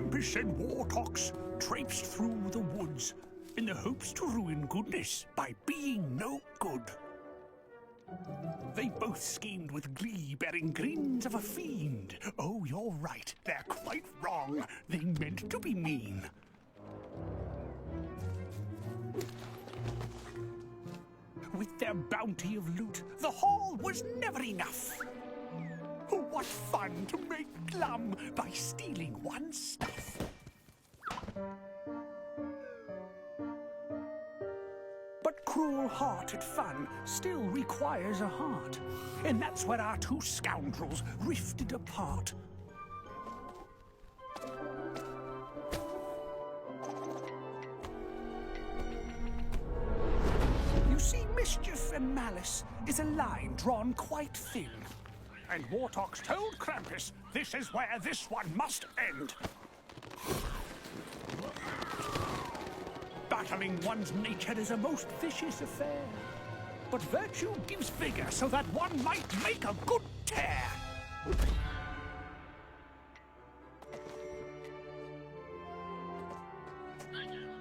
Krampus and Wortox traipsed through the woods in the hopes to ruin goodness by being no good. They both schemed with glee, bearing grins of a fiend. Oh, you're right, they're quite wrong. They meant to be mean. With their bounty of loot, the haul was never enough. What fun to make glum by stealing one's stuff. But cruel-hearted fun still requires a heart, and that's where our two scoundrels rifted apart. You see, mischief and malice is a line drawn quite thin. And Wortox told Krampus this is where this one must end. Battling one's nature is a most vicious affair. But virtue gives vigor so that one might make a good tear.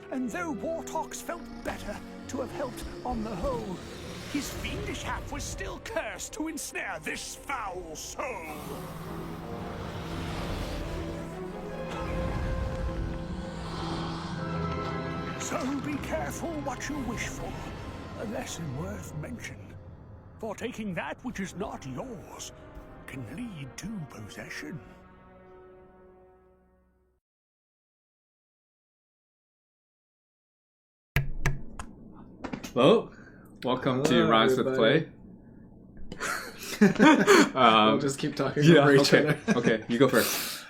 And though Wortox felt better to have helped on the whole, his fiendish hap was still cursed to ensnare this foul soul. So be careful what you wish for, a lesson worth mention. For taking that which is not yours can lead to possession. Hello, welcome to Rhymes with Klei. We'll just keep talking over each other. Okay, you go first.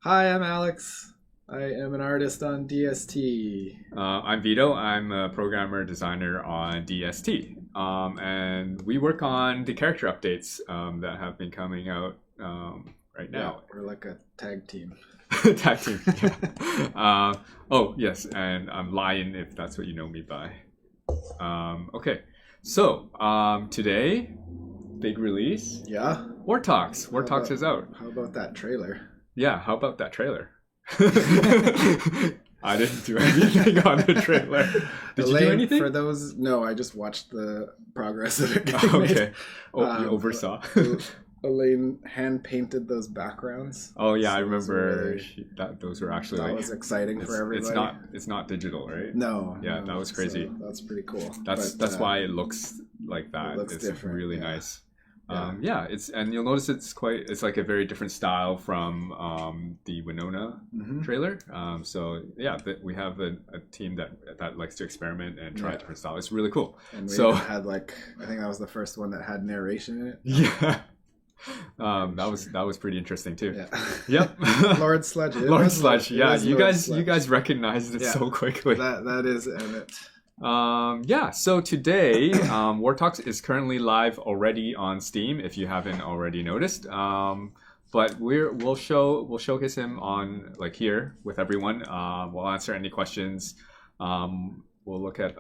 Hi, I'm Alex. I am an artist on DST. I'm Vito. I'm a programmer designer on DST. And we work on the character updates that have been coming out right now. Yeah, we're like a tag team. Tag team. Yeah. Oh, yes, and I'm Lion if that's what you know me by. Okay, so today, big release. Yeah. Wortox. Wortox is out. How about that trailer? Yeah, how about that trailer? I didn't do anything on the trailer. Did you do anything? For those, no, I just watched the progress of it. Okay. Oh, you oversaw. Elaine hand painted those backgrounds. Oh yeah, so I remember those were actually that was exciting for everybody. It's not digital, right? No. Yeah, that was crazy. So that's pretty cool. That's why it looks like that. It looks it's different. Really nice. Yeah. And you'll notice it's like a very different style from the Winona trailer. So yeah, we have a team that likes to experiment and try different styles. It's really cool. And we had I think that was the first one that had narration in it. Yeah. That was pretty interesting too. Yeah. Yep. Lord Sludge. Lord Sludge. Yeah, you guys recognized it so quickly. That is Emmett. So today, Wortox is currently live already on Steam, if you haven't already noticed. But we'll showcase him on here with everyone. We'll answer any questions. We'll look at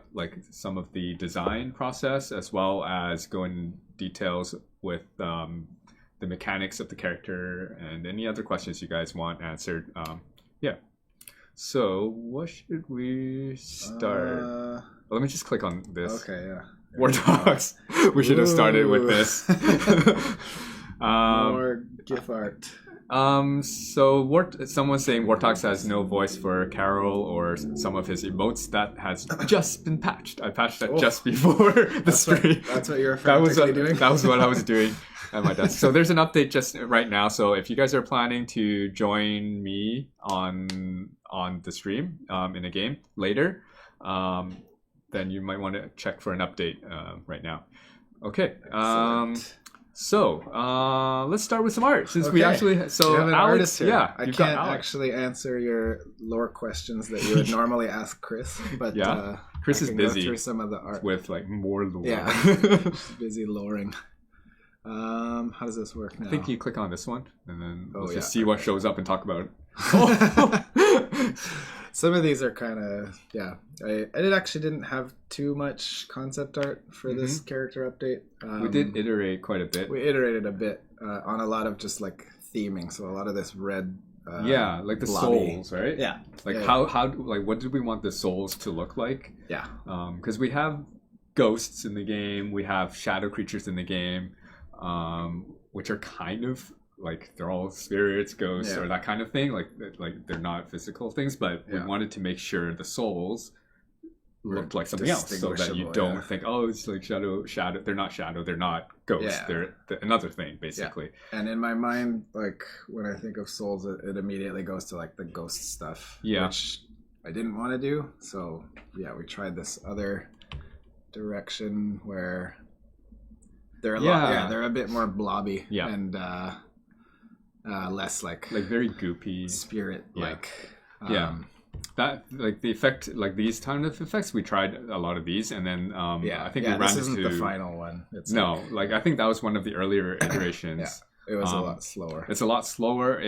some of the design process as well as go in details with the mechanics of the character and any other questions you guys want answered. So what should we start? Let me just click on this. Okay, yeah. Wortox. We should have started with this. More GIF art. Someone's saying Wortox has no voice for Carol or some of his emotes. That has just been patched. I patched that just before the stream. That's what you're doing? That was what I was doing at my desk. So there's an update just right now. So if you guys are planning to join me on the stream in a game later, then you might want to check for an update right now. Okay. So let's start with some art since we actually you have an artist here. Yeah, I can't actually answer your lore questions that you would normally ask Chris, but Chris is busy go through some of the art with more lore. Yeah, busy loring. How does this work now? I think you click on this one and then let's just see what shows up and talk about it. Some of these are kind of I actually didn't have too much concept art for this character update. We did iterate quite a bit. We iterated a bit on a lot of just theming. So a lot of this red yeah, like the blobby. souls, right? Yeah. Like Yeah. how like what did we want the souls to look like? Yeah. Because we have ghosts in the game, we have shadow creatures in the game, which are kind of like they're all spirits, ghosts, Yeah. or that kind of thing. Like they're not physical things, but we Yeah. wanted to make sure the souls looked like something else, so that you Distinguishable, don't yeah. think, oh, it's like shadow. They're not shadow. They're not ghosts. Yeah. They're another thing, basically. And in my mind, like when I think of souls, it immediately goes to like the ghost stuff, Yeah. which I didn't want to do. So yeah, we tried this other direction where they're they're a bit more blobby, Yeah. and less like Very goopy. spirit like. Yeah. That like the effect, like these kind of effects, we tried a lot of these, and then I think we ran this isn't into the final one. It's no, like I think that was one of the earlier iterations. Yeah. It was a lot slower. It's a lot slower.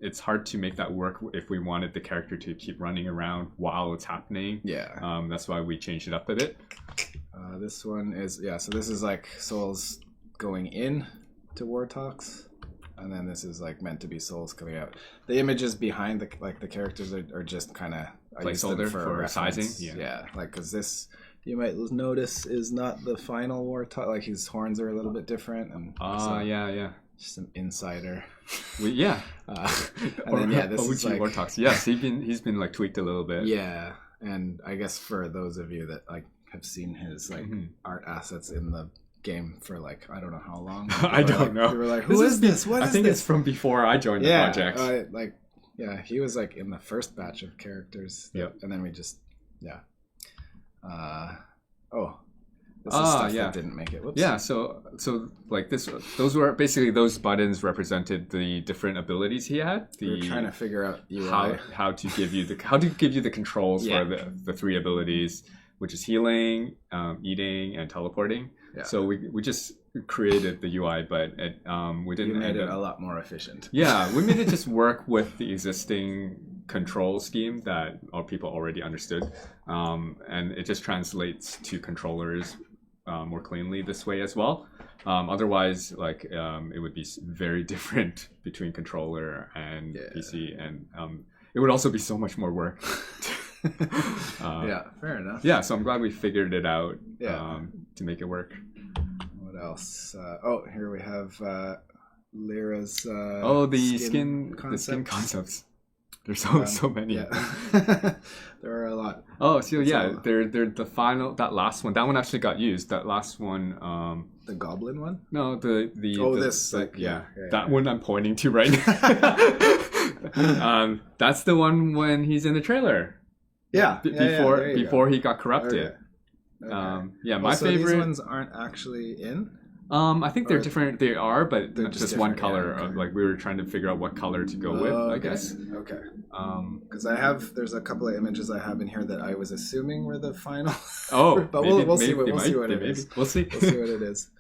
It's hard to make that work if we wanted the character to keep running around while it's happening. Yeah. That's why we changed it up a bit. This one is so this is like souls going in to Wortox, and then this is like meant to be souls coming out. The images behind the characters are just kind of Placeholder for sizing. Yeah, like because this you might notice is not the final Wortox. Like his horns are a little bit different, and yeah. just an insider. And then this OG is like Wortox. Yes, he's been like tweaked a little bit. yeah, and I guess for those of you that like have seen his like art assets in the game for like I don't know how long. I don't know. We were like, who is this? What I is think this? it's from before I joined the project. He was like in the first batch of characters. Yep. And then we just this is stuff that didn't make it. Whoops. Yeah, so like this, those were basically those buttons represented the different abilities he had. We were trying to figure out how to give you the controls for the three abilities, which is healing, eating, and teleporting. Yeah. So we just created the UI, but we didn't. You made it a lot more efficient. Yeah, we made it just work with the existing control scheme that our people already understood, and it just translates to controllers more cleanly this way as well. Otherwise, like it would be very different between controller and PC, and it would also be so much more work. Yeah, fair enough. Yeah, so I'm glad we figured it out Yeah. to make it work. What else? Here we have Lyra's. The skin concepts. There's so many. Yeah. There are a lot. Oh, so yeah, they're the final, that last one. That one actually got used. That last one. The goblin one? No, that one I'm pointing to right now. That's the one when he's in the trailer. Yeah. Before he got corrupted. Okay. My so favorite. These ones aren't actually in. I think they're different. They are, but They're just just one different, color. yeah, okay. Like we were trying to figure out what color to go with. I guess. Okay. Because there's a couple of images I have in here that I was assuming were the final. Oh, but we'll see what it is. We'll see. We'll see what it is.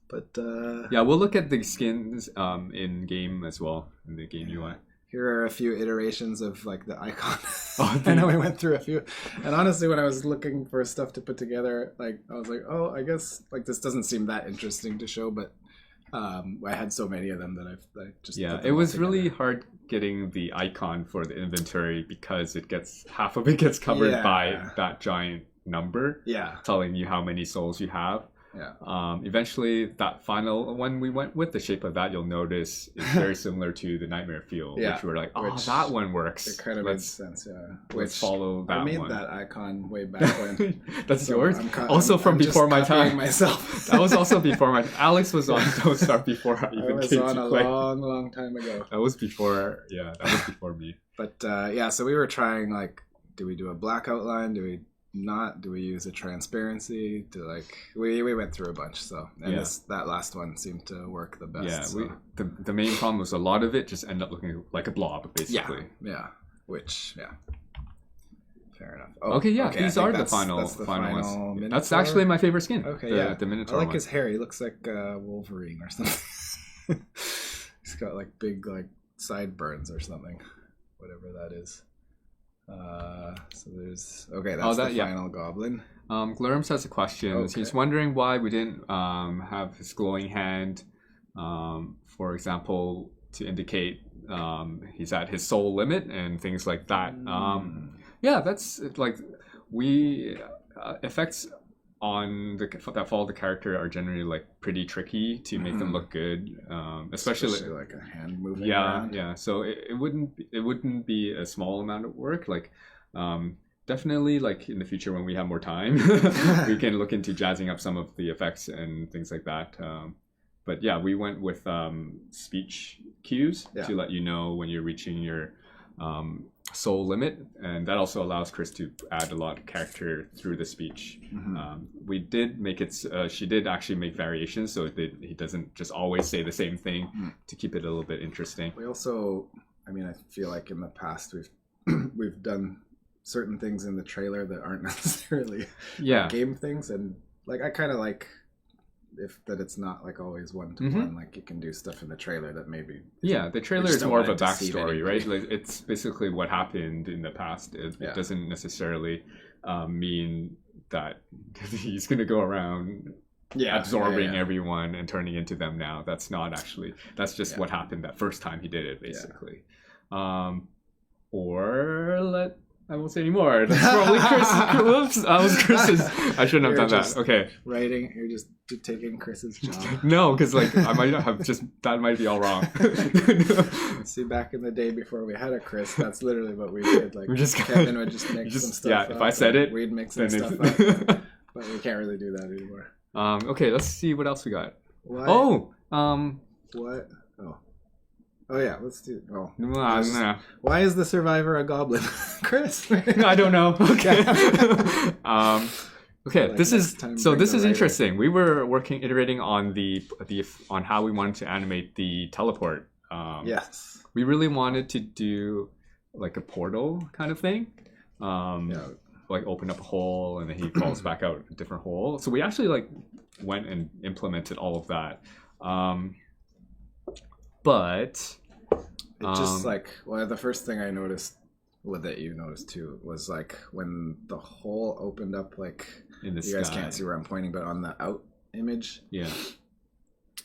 But we'll look at the skins in game as well, in the game UI. Here are a few iterations of like the icon. Oh, I know we went through a few, and honestly, when I was looking for stuff to put together, like I was like, oh, I guess like this doesn't seem that interesting to show, but I had so many of them that I just put them it all was together. really hard getting the icon for the inventory because half of it gets covered by that giant number, telling you how many souls you have. Yeah. Eventually, that final one we went with, the shape of that, you'll notice is very similar to the Nightmare Field, which we're like, that one works. It kind of made sense, yeah. Let's follow that one. I made that icon way back when. That's yours? I'm before my time. Myself. That was also before my Alex was on Don't Start before I even came to play. long time ago. That was before, that was before me. But so we were trying, like, do we do a black outline? Do we not? Do we use a transparency? We went through a bunch, that last one seemed to work the best. The main problem was a lot of it just ended up looking like a blob, basically. Fair enough. These are the final ones. That's actually my favorite skin. The Minotaur. I like his hair. He looks like Wolverine or something. He's got like big like sideburns or something, whatever that is. So there's that's the final goblin. Glurms has a question. He's wondering why we didn't have his glowing hand, for example, to indicate he's at his soul limit and things like that. Yeah, that's like we effects on that follow the character are generally like pretty tricky to make them look good, especially like a hand moving yeah around. yeah. So it wouldn't be a small amount of work. Like definitely like in the future when we have more time, we can look into jazzing up some of the effects and things like that. But yeah, we went with speech cues to let you know when you're reaching your soul limit, and that also allows Chris to add a lot of character through the speech. We did make it, she did actually make variations, so he doesn't just always say the same thing to keep it a little bit interesting. We also, I mean, I feel like in the past we've done certain things in the trailer that aren't necessarily game things, and like I kind of like that it's not like always one-to-one. Like you can do stuff in the trailer that maybe the trailer is more of a backstory, right? Like it's basically what happened in the past. It doesn't necessarily mean that he's gonna go around absorbing everyone and turning into them now. That's not actually, that's just what happened that first time he did it, basically. I won't say anymore. That's probably Chris. Whoops, that was Chris's. I shouldn't have done that. Okay. You're just taking Chris's job. No, because like I might have that might be all wrong. See, back in the day before we had a Chris, that's literally what we did. Like Kevin would just make some stuff up. If I said it, we'd make some stuff up. But we can't really do that anymore. Okay, let's see what else we got. What? Oh, what? Oh yeah, let's do. Oh, nah. Why is the survivor a goblin, Chris? I don't know. Okay. Okay. Like this is interesting. We were iterating on on how we wanted to animate the teleport. Yes. We really wanted to do like a portal kind of thing. Like open up a hole and then he falls back out a different hole. So we actually like went and implemented all of that. But it just the first thing I noticed, that you noticed too, was like when the hole opened up, like in the you guys can't see where I'm pointing, but on the out image,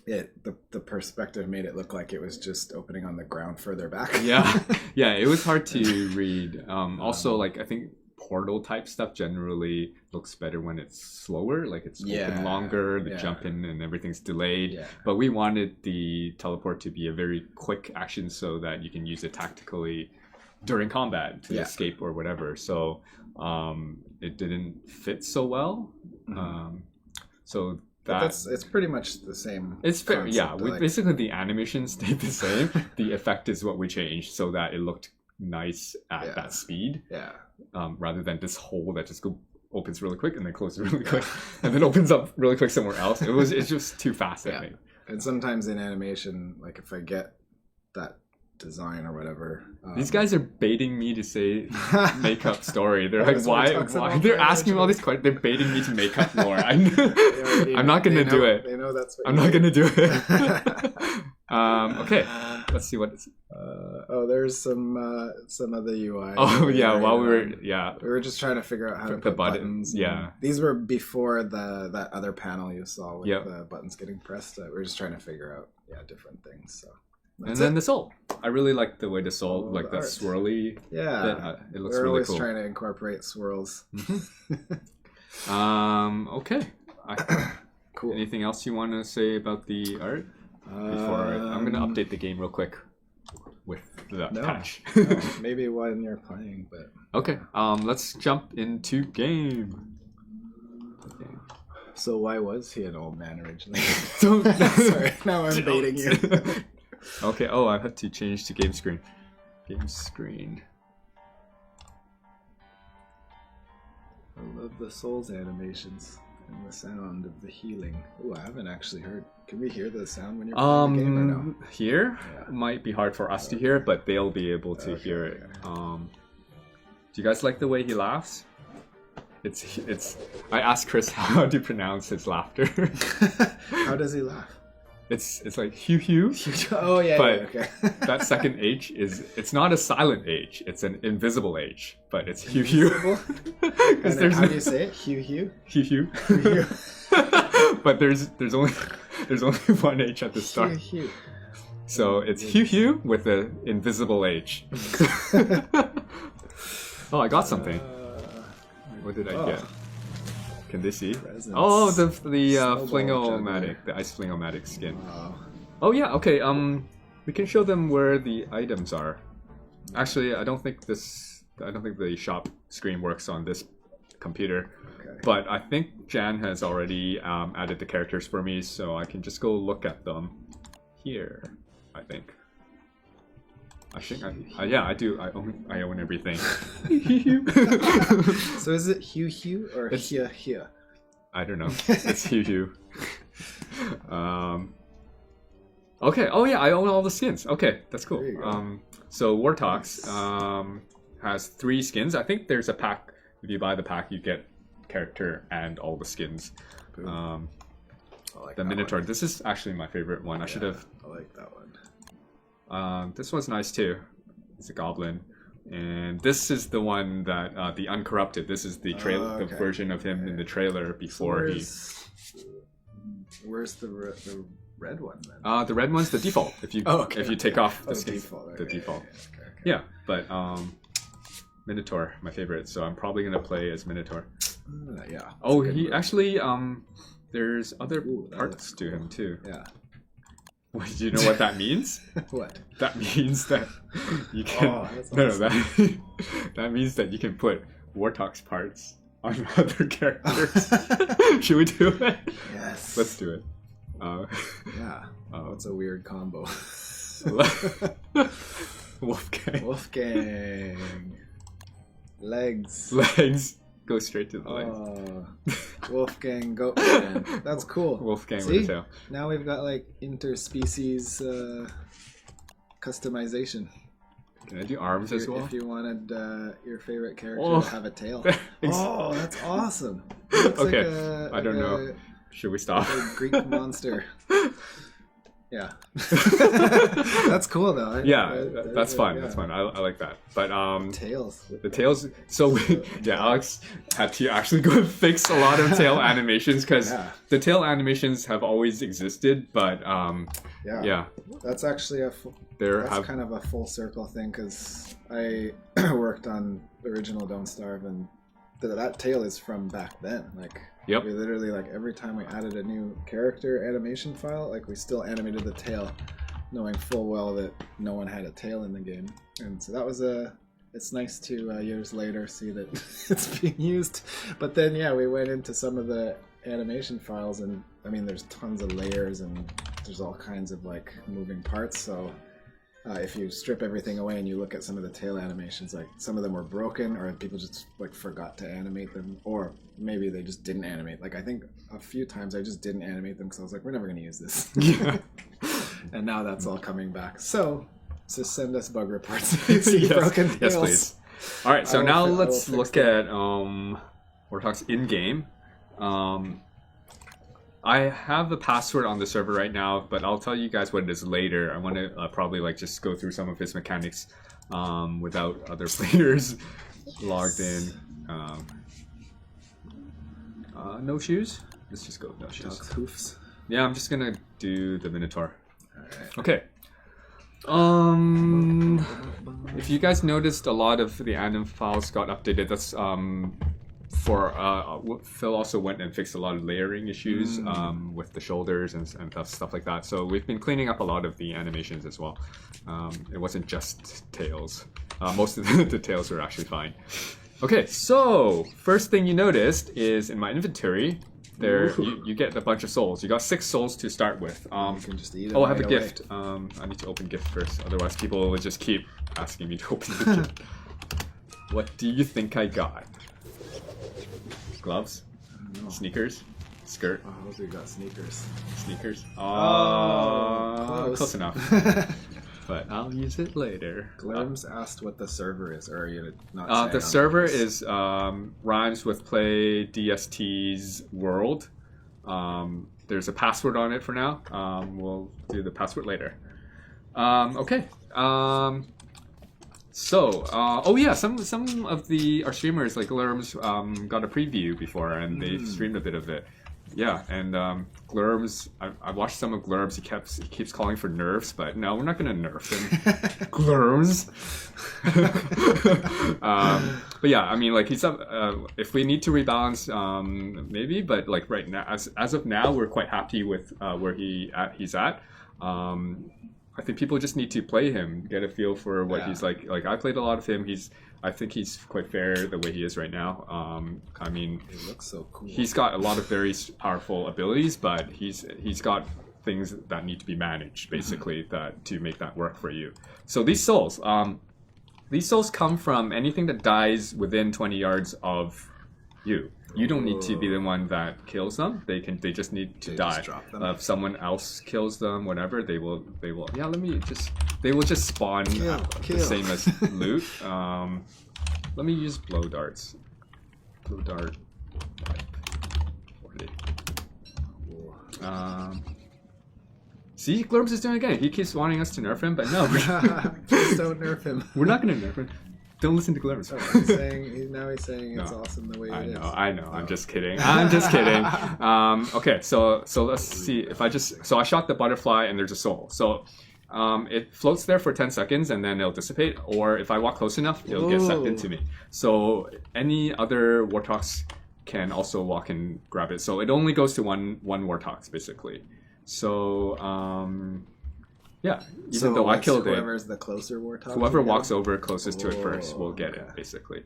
the perspective made it look like it was just opening on the ground further back. It was hard to read. Also, like I think portal type stuff generally looks better when it's slower, like it's open longer, the jump in and everything's delayed. But we wanted the teleport to be a very quick action so that you can use it tactically during combat to escape or whatever. So it didn't fit so well. So it's pretty much the same. It's fair. Basically the animation stayed the same. The effect is what we changed so that it looked nice at that speed. Rather than this hole that just opens really quick and then closes really quick and then opens up really quick somewhere else. It's just too fast, I think. And sometimes in animation, like if I get that design or whatever, these guys are baiting me to say make up story. They're like, why? They're asking me all these questions. They're baiting me to make up more. I'm not gonna do it. They know that's what I'm not gonna do it. Okay, let's see what it's. There's some of the UI. Oh yeah, while we were just trying to figure out how to put buttons. These were before that other panel you saw with the buttons getting pressed. We were just trying to figure out different things. So. And then the soul. I really like the way the soul, like that swirly. Yeah, it looks we're really always cool. trying to incorporate swirls. Okay. Cool. Anything else you want to say about the art? I'm going to update the game real quick with the patch. Maybe when you're playing, but okay. Let's jump into game. So why was he an old man originally? Sorry, now I'm baiting you. Okay. Oh, I have to change to game screen. Game screen. I love the Souls animations and the sound of the healing. Oh, I haven't actually heard. Can we hear the sound when you're playing the game or no? Here might be hard for us to hear, but they'll be able to hear it. Do you guys like the way he laughs? It's. I asked Chris how to pronounce his laughter. How does he laugh? It's like Hugh Hugh. Oh yeah, but okay. That second H it's not a silent H. It's an invisible H, but it's Hugh Hugh. How do you say it? Hugh Hugh. Hugh Hugh. But there's only one H at the start. Hugh Hugh. So it's Hugh Hugh with the invisible H. Oh, I got something. What did I get? Can they see? Presents. Oh, the Snowball Flingomatic, juggler. the Ice Flingomatic skin. Wow. Oh yeah, okay. We can show them where the items are. Actually, I don't think the shop screen works on this computer. Okay. But I think Jan has already added the characters for me, so I can just go look at them here. I think. Yeah, I do. I own everything. So is it Hugh or Hugh? I don't know. It's Hugh. Okay. Oh yeah, I own all the skins. Okay, that's cool. There you go. So Wortox has 3 skins. I think there's a pack. If you buy the pack, you get character and all the skins. I like The that Minotaur. one. This is actually my favorite one. I should have. I like that one. This one's nice too. It's a goblin, and this is the one that the uncorrupted. This is the trailer, the version of him in the trailer before Where's the red one then? The red one's the default. If you take off the skins, default. the default. Okay. Yeah, but Minotaur, my favorite. So I'm probably gonna play as Minotaur. Yeah. Oh, he actually there's other Ooh, that parts looks to him too. Yeah. Well, do you know what that means? What? That means that you can. Oh, that's no, awesome. that means that you can put Wortox parts on other characters. Should we do it? Yes. Let's do it. Yeah. That's a weird combo. Wolfgang. Wolfgang. Legs. Legs. Go straight to the legs. Wolfgang goat man. That's cool. Wolfgang See? with a tail. Now we've got like interspecies customization. Can I do arms as well? If you wanted your favorite character Oh. to have a tail. Thanks. Oh, that's awesome. It looks Okay, like I don't know. Should we stop? A Greek monster. Yeah. That's cool though. That's fun. Yeah. That's fun. I like that. But Tails. the tails. So Alex had to actually go and fix a lot of tail animations because the tail animations have always existed, but yeah. That's actually kind of a full circle thing because I worked on the original Don't Starve, and that tail is from back then. Like, yep. We literally, like, every time we added a new character animation file, like, we still animated the tail, knowing full well that no one had a tail in the game. And so that was it's nice to years later see that it's being used. But then we went into some of the animation files, and I mean there's tons of layers and there's all kinds of like moving parts, so if you strip everything away and you look at some of the tail animations, like some of them were broken or people just like forgot to animate them, or maybe they just didn't animate. Like I think a few times I just didn't animate them because I was like, we're never going to use this. Yeah. And now that's all coming back. So send us bug reports if you see broken tails. Yes, please. All right, so now let's look at Wortox in game. I have the password on the server right now, but I'll tell you guys what it is later. I want to probably like just go through some of his mechanics without other players logged in. No shoes? Let's just go with no shoes. Hoofs. Yeah, I'm just gonna do the Minotaur. Alright. Okay. If you guys noticed, a lot of the anim files got updated. That's Phil also went and fixed a lot of layering issues with the shoulders and stuff like that. So we've been cleaning up a lot of the animations as well. It wasn't just tails. Most of the tails were actually fine. Okay, so first thing you noticed is in my inventory, there you get a bunch of souls. You got 6 souls to start with. You can just eat them. Oh, I have a gift. I need to open gift first, otherwise people will just keep asking me to open the gift. What do you think I got? Gloves? Sneakers? Skirt? Oh, those we got sneakers. Sneakers? Close enough. But I'll use it later. Glerms asked what the server is, or are you not saying the server is rhymes with Play DST's World. There's a password on it for now. We'll do the password later. Okay. So, some of our streamers like Lerms got a preview before, and they streamed a bit of it. Yeah, and Glurms. I watched some of Glurms. He keeps calling for nerfs, but no, we're not gonna nerf him. Glurms. But yeah, I mean, like he's up. If we need to rebalance, maybe. But like right now, as of now, we're quite happy with where he's at. I think people just need to play him, get a feel for what he's like. Like I played a lot of him. I think he's quite fair the way he is right now. I mean, He looks so cool. he's got a lot of very powerful abilities, but he's got things that need to be managed basically that to make that work for you. So these souls come from anything that dies within 20 yards of you. You don't need to be the one that kills them. They just need to die. Just drop them. If someone else kills them, whatever, they will. Yeah, they will just spawn Kill. the same as loot. Let me use blow darts. Blow dart. 40. See, Glurms is doing it again. He keeps wanting us to nerf him, but no, Please don't nerf him. we're not going to nerf him. Don't listen to Glurms. He's saying it's No. awesome the way I it is. know. I'm just kidding. I'm just kidding. Okay, so let's see. If I shot the butterfly and there's a soul. So it floats there for 10 seconds and then it'll dissipate. Or if I walk close enough, it'll get sucked into me. So any other Wortox can also walk and grab it. So it only goes to one Wortox basically. So yeah, even though I killed it, whoever's the closer Wortox. whoever walks over closest to it first will get it basically.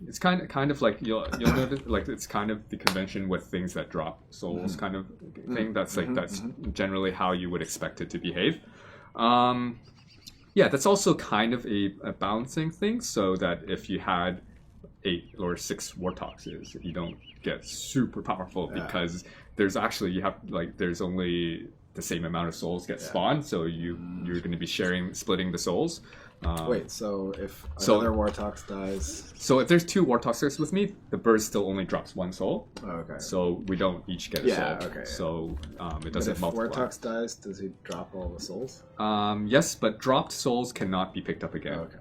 It's kind of like you'll notice like it's kind of the convention with things that drop souls kind of thing. That's generally how you would expect it to behave. Yeah, that's also kind of a balancing thing, so that if you had 8 or 6 Wortoxes, you don't get super powerful because there's only the same amount of souls get spawned, so you're going to be splitting the souls. Wait, so if another Wortox dies... So if there's 2 Wortoxes with me, the bird still only drops 1 soul. Okay. So we don't each get a soul. Okay. So it doesn't multiply. multiply. If Wortox dies, does he drop all the souls? Yes, but dropped souls cannot be picked up again. Okay.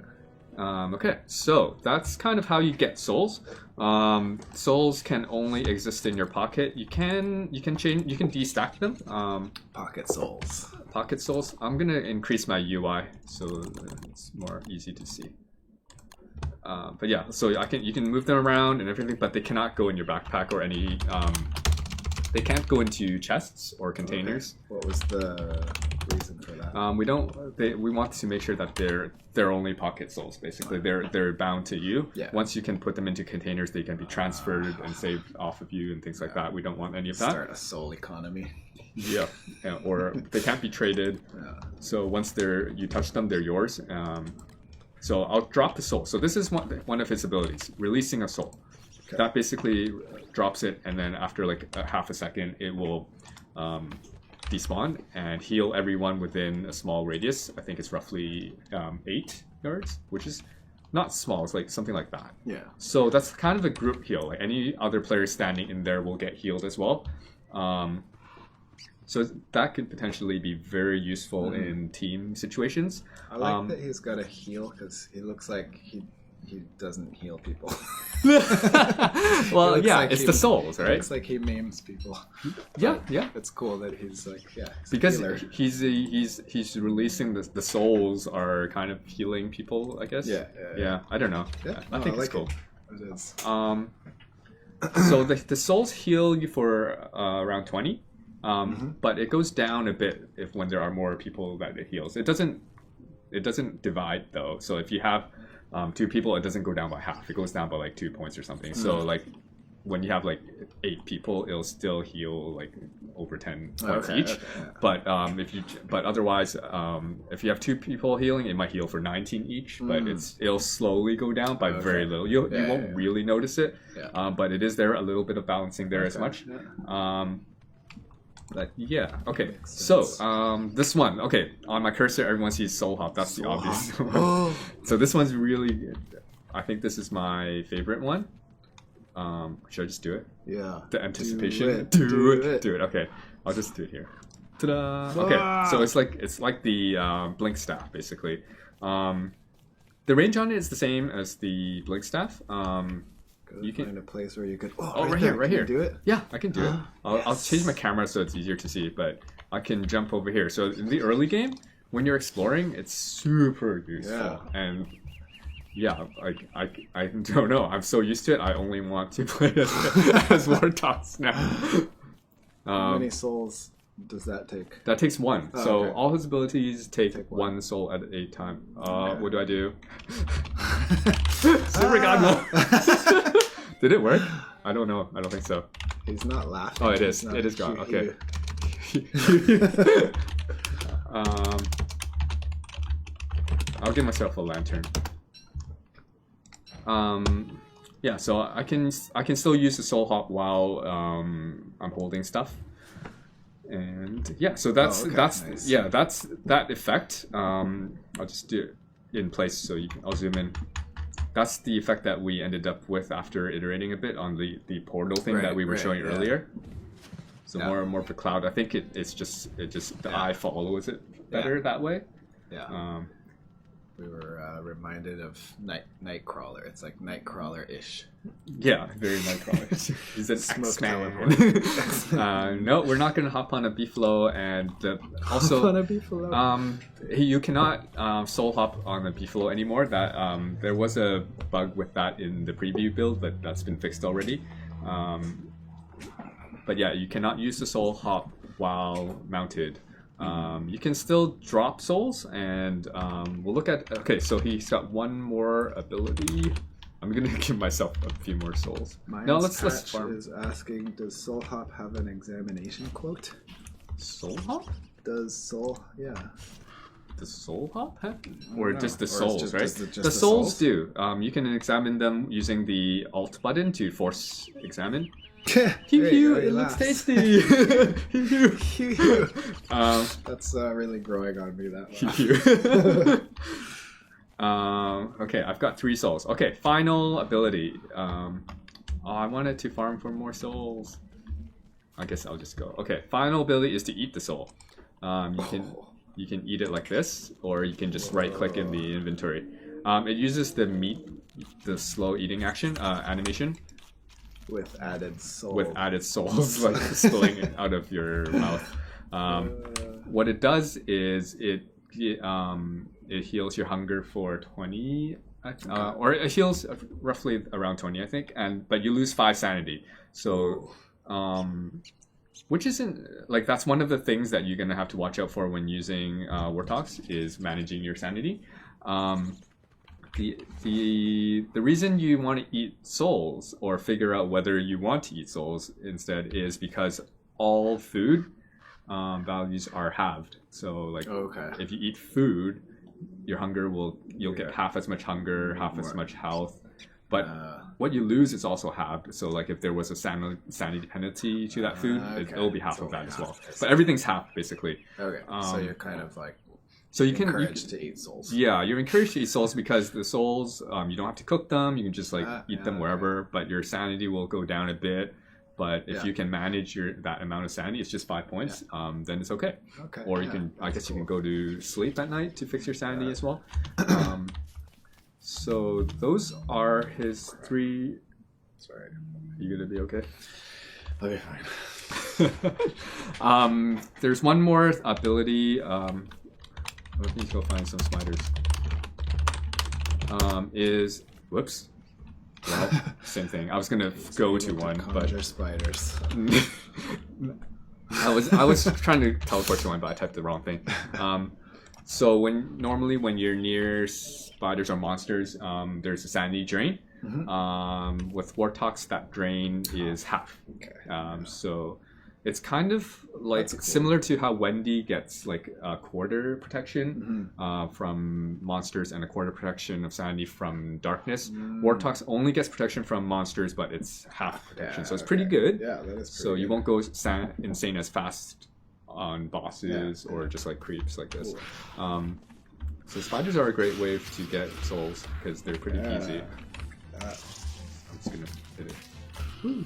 Okay, so that's kind of how you get souls. Souls can only exist in your pocket. You can destack them. Pocket souls. Pocket souls. I'm gonna increase my UI so it's more easy to see. But yeah, so you can move them around and everything, but they cannot go in your backpack or any. They can't go into chests or containers. Okay. What was the reason for that? We want to make sure that they're only pocket souls. Basically, they're bound to you. Yeah. Once you can put them into containers, they can be transferred and saved off of you and things like that. We don't want any of that. Start a soul economy. Yeah. Or they can't be traded. Yeah. So once you touch them, they're yours. So I'll drop the soul. So this is one of his abilities, releasing a soul. Okay. That basically drops it, and then after like a half a second, it will despawn and heal everyone within a small radius. I think it's roughly 8 yards, which is not small. It's like something like that. Yeah. So that's kind of a group heal. Like any other player standing in there will get healed as well. So that could potentially be very useful in team situations. I like that he's got a heal because he looks like he doesn't heal people. Well, yeah, like it's the souls, right? It looks like he maims people. Yeah. It's cool that he's like, because he's releasing the souls are kind of healing people, I guess. Yeah. I don't know. Yeah, I think it's cool. It is. So the souls heal you for around 20, but it goes down a bit when there are more people that it heals. It doesn't divide though. So if you have 2 people, it doesn't go down by half. It goes down by like 2 points or something. So like when you have like 8 people, it'll still heal like over 10 points each. Okay. But otherwise, if you have 2 people healing, it might heal for 19 each. But it'll slowly go down by very little. You won't really notice it. Yeah. But it is there a little bit of balancing there as much. Yeah. But yeah, okay. So this one, okay, on my cursor, everyone sees Soul Hop. That's the obvious one. So this one's really good. I think this is my favorite one. Should I just do it? Yeah. The anticipation. Do it. Okay, I'll just do it here. Ta-da! Okay, so it's like the blink staff basically. The range on it is the same as the blink staff. You can find a place where you could. Oh, right here, right Can you here. do it? Yeah, I can do it. I'll Yes. change my camera so it's easier to see, but I can jump over here. So in the early game, when you're exploring, it's super useful. Yeah. And yeah, I don't know. I'm so used to it. I only want to play as Wortox now. How many souls does that take? That takes one. Oh, So okay. all his abilities take one. one soul at a time. Okay. What do I do? Super God. Did it work? I don't know. I don't think so. He's not laughing. Oh, it is. He's not It is gone. Okay. I'll give myself a lantern. Yeah, so I can still use the soul hop while I'm holding stuff. And yeah, so that's okay. that's Nice. yeah, that's that effect. I'll just do it in place so you can, I'll zoom in. That's the effect that we ended up with after iterating a bit on the portal thing that we were showing yeah. earlier. So Yeah. more and more of the cloud. I think it just the eye follows it better that way. Yeah. We were reminded of Nightcrawler. It's like Nightcrawler-ish. Yeah, very Nightcrawler. He's an Smoke X-Man. No, we're not going to hop on a beefalo, and also you cannot soul hop on a beefalo anymore. That there was a bug with that in the preview build, but that's been fixed already. But yeah, you cannot use the soul hop while mounted. You can still drop souls, and we'll look at. Okay, so he's got one more ability. I'm gonna give myself a few more souls. No, let's farm. Is asking, does Soul Hop have an examination quote? Soul hop? Does Soul? Yeah. Does soul hop have? don't Or know. just the Or it's souls, just- right? just the the souls souls? do. You can examine them using the Alt button to force examine. There Hew you hew, go, he it looks laughs. tasty. Hew hew. That's really growing on me. That Hew laugh. hew. Okay, I've got 3 souls. Okay, final ability. I wanted to farm for more souls. I guess I'll just go. Okay, final ability is to eat the soul. You can eat it like this, or you can just right click in the inventory. It uses the slow eating action animation With added soul. with added souls like spilling out of your mouth. What it does is it heals your hunger for 20, or it heals roughly around 20, I think, but you lose 5 sanity. So, which isn't like that's one of the things that you're gonna have to watch out for when using Wortox is managing your sanity. The reason you want to eat souls or figure out whether you want to eat souls instead is because all food values are halved. So like if you eat food, your hunger you'll get half as much hunger, half as much health. But what you lose is also halved. So like if there was a sanity penalty to that food, it'll be half of that as well. But everything's half basically. Okay, so you're kind of like so you can encouraged to eat souls. Yeah, you're encouraged to eat souls because the souls, you don't have to cook them. You can just like eat them wherever, but your sanity will go down a bit. But if you can manage that amount of sanity, it's just 5 points. Then it's okay. Okay. Or you can, I guess, you can go to sleep at night to fix your sanity as well. So those are his 3. Sorry. You gonna be okay? I'll be fine. There's one more ability. Let me go find some spiders. Whoops. Well, same thing. I was gonna go to one, but Conjure spiders. I was trying to teleport to one, but I typed the wrong thing. So normally when you're near spiders or monsters, there's a sanity drain. With Wortox, that drain is half. Okay. So it's kind of like Cool. similar to how Wendy gets like a quarter protection from monsters and a quarter protection of sanity from darkness. Wortox only gets protection from monsters, but it's half protection, so it's pretty good. Yeah, that is pretty So you good. won't go insane as fast on bosses or just like creeps like this. So spiders are a great way to get souls because they're pretty easy. I'm just gonna hit it.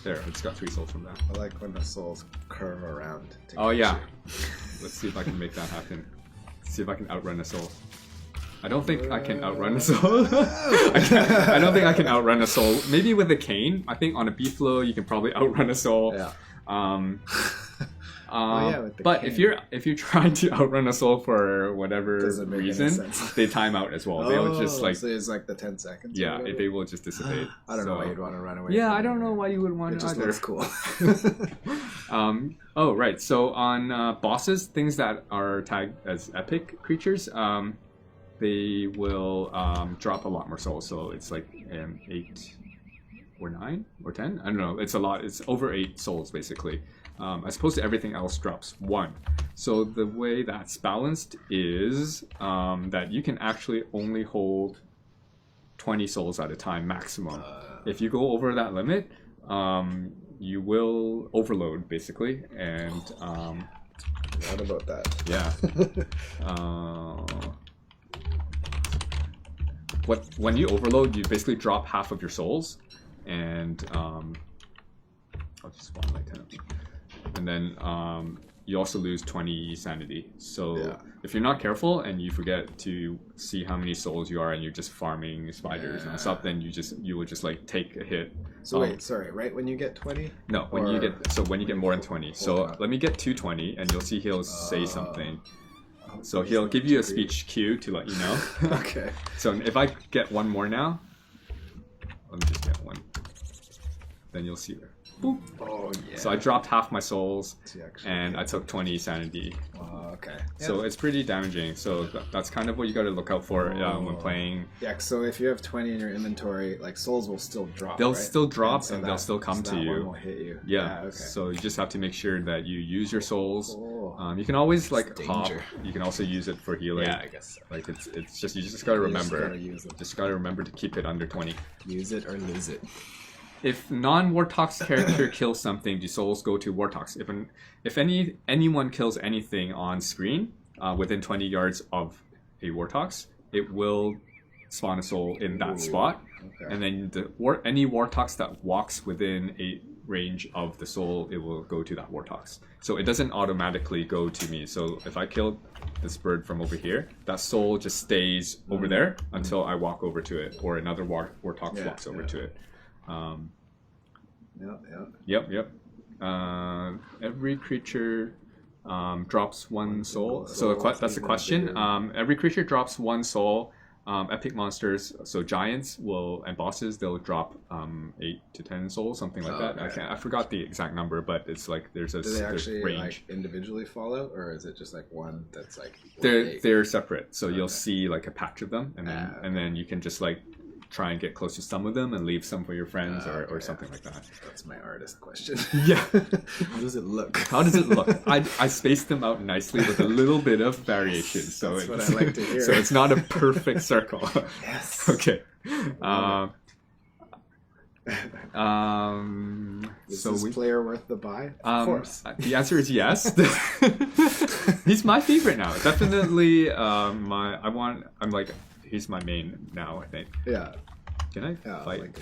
There, it's got 3 souls from that. I like when the souls curve around. to Oh get yeah. you. Let's see if I can make that happen. See if I can outrun a soul. I don't think I can outrun a soul. I don't think I can outrun a soul. Maybe with a cane. I think on a B flow you can probably outrun a soul. Yeah. With the but cane. if you're trying to outrun a soul for whatever Doesn't make any reason, sense. they time out as well. They'll just like so it's like the 10 seconds. or yeah, whatever? they will just dissipate. I don't know So- why you'd want to run away. Yeah, from I don't it. know why you would want It just either. looks cool. Oh, right. So on bosses, things that are tagged as epic creatures, they will drop a lot more souls. So it's like 8 or 9 or 10. I don't know. It's a lot. It's over 8 souls basically. As opposed to everything else drops 1. So the way that's balanced is that you can actually only hold 20 souls at a time maximum. If you go over that limit, you will overload basically, and What about that? yeah. When you overload, you basically drop half of your souls, and I'll just spawn like 10 of them. And then you also lose 20 sanity. So Yeah. if you're not careful and you forget to see how many souls you are, and you're just farming spiders and stuff, then you will just like take a hit. So wait, sorry. Right when you get 20? No, when you get more than 20. So Hold on. let me get 220, and you'll see he'll say something. So please he'll don't give you a agree. speech cue to let you know. Okay. So if I get one more now, let me just get one. Then you'll see there. Boop. Oh yeah. So I dropped half my souls, See, actually, and I took 20 sanity. okay. So it's pretty damaging. So that's kind of what you got to look out for when playing. Yeah. So if you have 20 in your inventory, like souls will still drop. They'll right? still drop, so and they'll still come so to that you. One will hit you. Yeah. Okay. So you just have to make sure that you use your souls. Cool. You can always like It's hop. danger. You can also use it for healing. Yeah, I guess so. Like it's just you just gotta You remember. Just gotta use it. Just gotta remember to keep it under 20. Use it or lose it. If non-Wortox character kills something, the souls go to Wortox. If anyone kills anything on screen within 20 yards of a Wortox, it will spawn a soul in that spot. Okay. And then any Wortox that walks within a range of the soul, it will go to that Wortox. So it doesn't automatically go to me. So if I kill this bird from over here, that soul just stays over there until I walk over to it, or another Wortox walks over to it. Yep. Every creature drops one soul. So that's the question. Every creature drops one soul. Epic monsters, so giants and bosses, they'll drop 8 to 10 souls, something like that. Okay. I forgot the exact number, but it's like there's Do they actually range. like individually fall out, or is it just like one that's like? equal to 8? They're separate, so you'll see like a patch of them, and then you can just like try and get close to some of them and leave some for your friends or something like that. That's my artist question. Yeah. How does it look? How does it look? I spaced them out nicely with a little bit of variation, so That's what I like to hear. So it's not a perfect circle. Yes. Okay. Is So this player worth the buy? Of course. The answer is yes. He's my favorite now. Definitely he's my main now, I think. Yeah. Can I fight?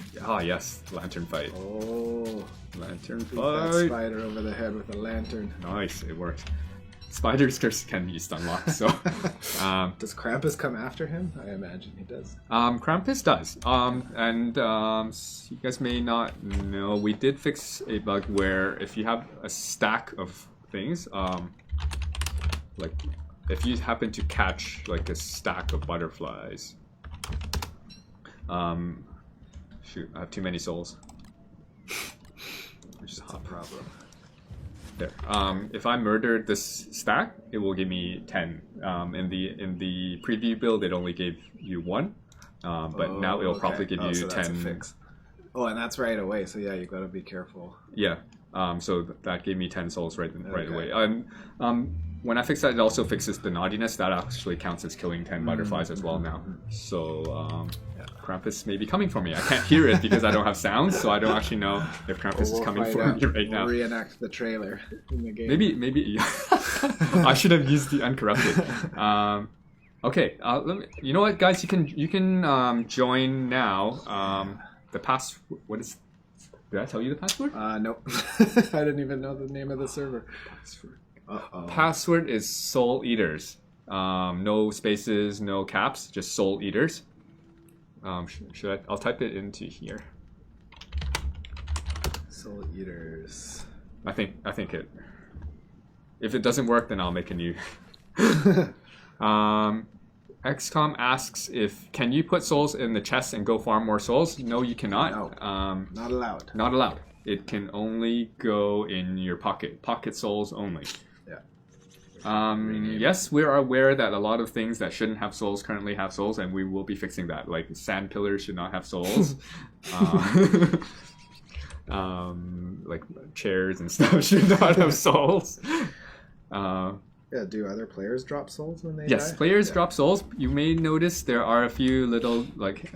Yes, lantern fight. Oh. Lantern Beat that fight. spider over the head with a lantern. Nice, it worked. Spiders can be stun locked, so Does Krampus come after him? I imagine he does. Krampus does. You guys may not know, we did fix a bug where if you have a stack of things, like if you happen to catch like a stack of butterflies, shoot, I have too many souls. Which is a problem. There. If I murdered this stack, it will give me 10. In the preview build, it only gave you 1, but now it'll probably give you so 10. That's a fix. Oh, and that's right away. So yeah, you got to be careful. Yeah. So that gave me 10 souls right away. When I fix that, it also fixes the naughtiness. That actually counts as killing 10 butterflies as well now. So Krampus may be coming for me. I can't hear it because I don't have sound, so I don't actually know if Krampus is coming for me right now. We'll reenact the trailer in the game. Maybe I should have used the uncorrupted. Okay, you know what, guys? You can join now. The what is? Did I tell you the password? Nope. I didn't even know the name of the server. Password is Soul Eaters. No spaces, no caps, just soul eaters. Should I? I'll type it into here. Soul Eaters. I think it. If it doesn't work, then I'll make a new. XCOM asks if can you put souls in the chest and go farm more souls? No, you cannot. No. Not allowed. Not allowed. It can only go in your pocket. Pocket souls only. Yeah. Yes, we are aware that a lot of things that shouldn't have souls currently have souls, and we will be fixing that. Like sand pillars should not have souls. Like chairs and stuff should not have souls. Yeah, do other players drop souls when they Yes, die? players drop souls. You may notice there are a few little like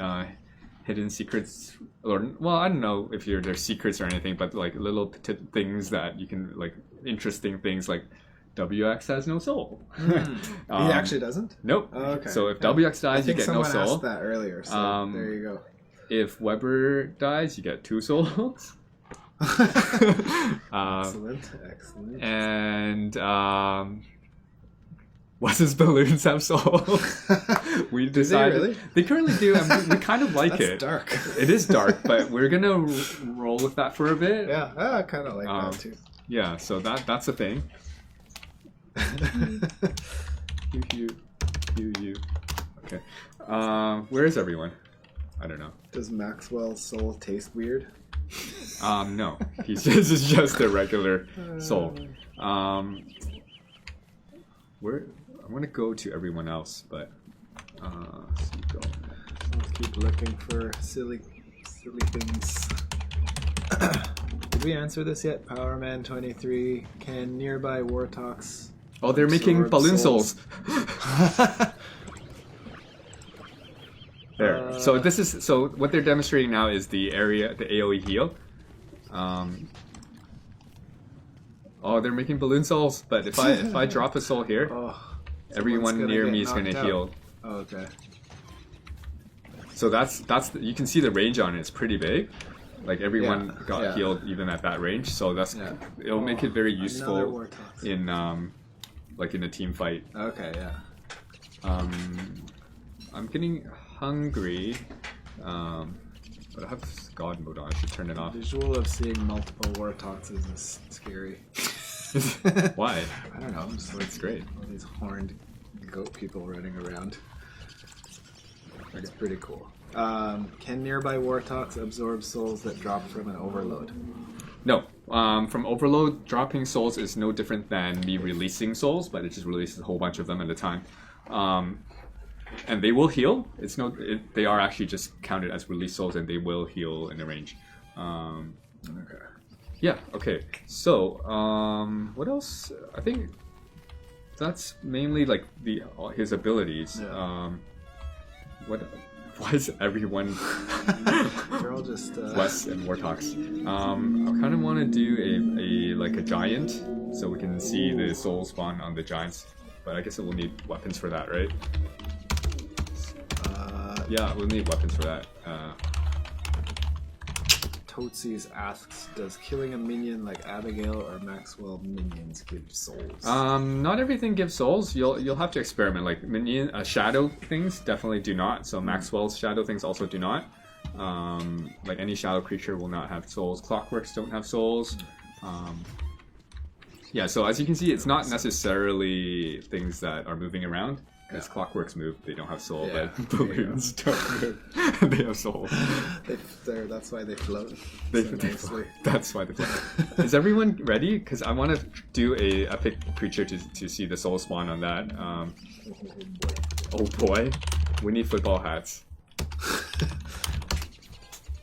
hidden secrets, or well, I don't know if they're secrets or anything, but like little things that you can like interesting things like WX has no soul. He actually doesn't? Nope. Oh, okay. So if WX I dies, you think get no someone soul. asked that earlier, so there you go. If Weber dies, you get 2 souls. Excellent. And what does balloons have souls? We decided really? They currently do, and we kind of like That's it. dark. It is dark, but we're gonna roll with that for a bit. Yeah, I kind of like that too. Yeah, so that's a thing. You. Okay. Where is everyone? I don't know. Does Maxwell's soul taste weird? No. This is just a regular soul. Where I want to go to everyone else, but Let's keep looking for silly things. Did we answer this yet? Powerman 23. Can nearby Wortox? oh, they're making absorb balloon souls. There. So this is what they're demonstrating now is the area, the AOE heal. Oh, they're making balloon souls, but if I drop a soul here, everyone near me is gonna heal. Oh, okay. So that's you can see the range on it. It's pretty big. Like everyone got yeah. healed even at that range. So it'll make it very useful in like in a team fight. Okay, yeah. I'm getting hungry. But I have God mode on. I should turn it off. The visual of seeing multiple Wortoxes is scary. Why? I don't know. I'm just like, It's great. all these horned goat people running around. It's pretty cool. Can nearby Wortox absorb souls that drop from an overload? No. From overload, dropping souls is no different than me releasing souls, but it just releases a whole bunch of them at a time. And they will heal. They are actually just counted as release souls, and they will heal in the range. Okay. Yeah. Okay. So, what else? I think that's mainly like his abilities. Yeah. Why is everyone They're all just Wes and Wortox? I kind of want to do a giant, so we can see the soul spawn on the giants. But I guess it will need weapons for that, right? Yeah, we'll need weapons for that. Totsies asks, does killing a minion like Abigail or Maxwell minions give souls? Not everything gives souls. You'll have to experiment. Like minion, shadow things definitely do not. So Maxwell's shadow things also do not. Like any shadow creature will not have souls. Clockworks don't have souls. Yeah. So as you can see, it's not necessarily things that are moving around. Because clockworks move, they don't have soul, Yeah, but balloons don't move. They have soul. That's why they float. They nicely. float. That's why they float. Is everyone ready? Because I want to do a epic creature to see the soul spawn on that. Oh boy, we need football hats.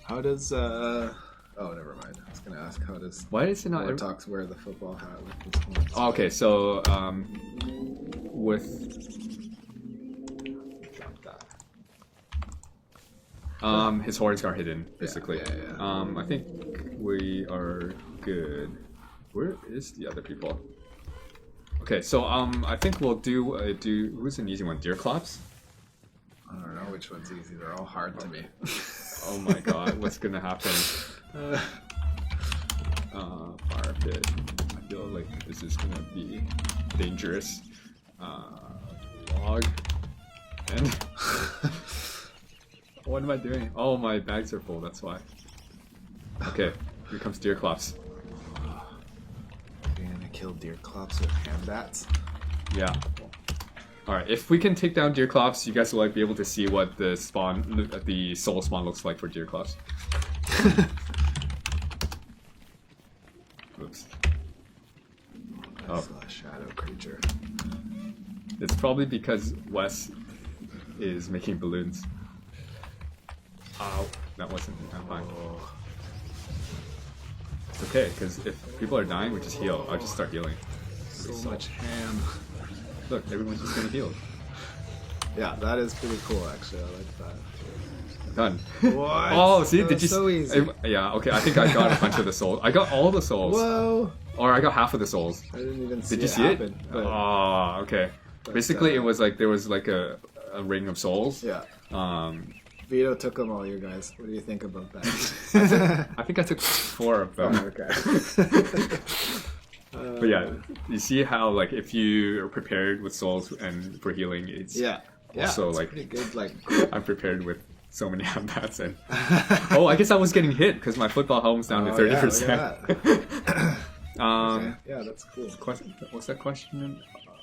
How does oh, never mind. I was gonna ask how does Why is it not? Wortox wear the football hat with his horns? Oh, okay, so with his horns are hidden, basically. Yeah. I think we are good. Where is the other people? Okay, so I think we'll do who's an easy one? Deerclops? I don't know which one's easy. They're all hard to me. Oh my god, what's gonna happen? Fire pit. I feel like this is gonna be dangerous. log. And what am I doing? Oh, my bags are full. That's why. Okay, here comes Deerclops. You're gonna kill Deerclops with hand bats? Yeah. Alright, if we can take down Deerclops, you guys will be able to see what the spawn, the soul spawn looks like for Deerclops. Oops. I saw a shadow creature. It's probably because Wes is making balloons. Ow. That wasn't fine. Oh. It's okay, because if people are dying, we just heal. I'll just start healing. So much ham. Look, everyone's just gonna heal. Yeah, that is pretty cool, actually. I like that. Done. What? Oh, see, That did was you? so easy. Yeah, okay. I think I got a bunch of the souls. I got all the souls, Whoa! or I got half of the souls. I didn't even see Did you it see happen. it? But, Oh, okay. Basically, it was like there was like a ring of souls. yeah. Vito took them all, you guys. What do you think about that? I think I took 4 of them. Oh, okay. But yeah, you see how like if you are prepared with souls and for healing, it's Yeah. also it's like pretty good. Like, I'm prepared with so many handbats and oh, I guess I was getting hit because my football helm's down to 30%. Okay. Yeah, that's cool. What's that question?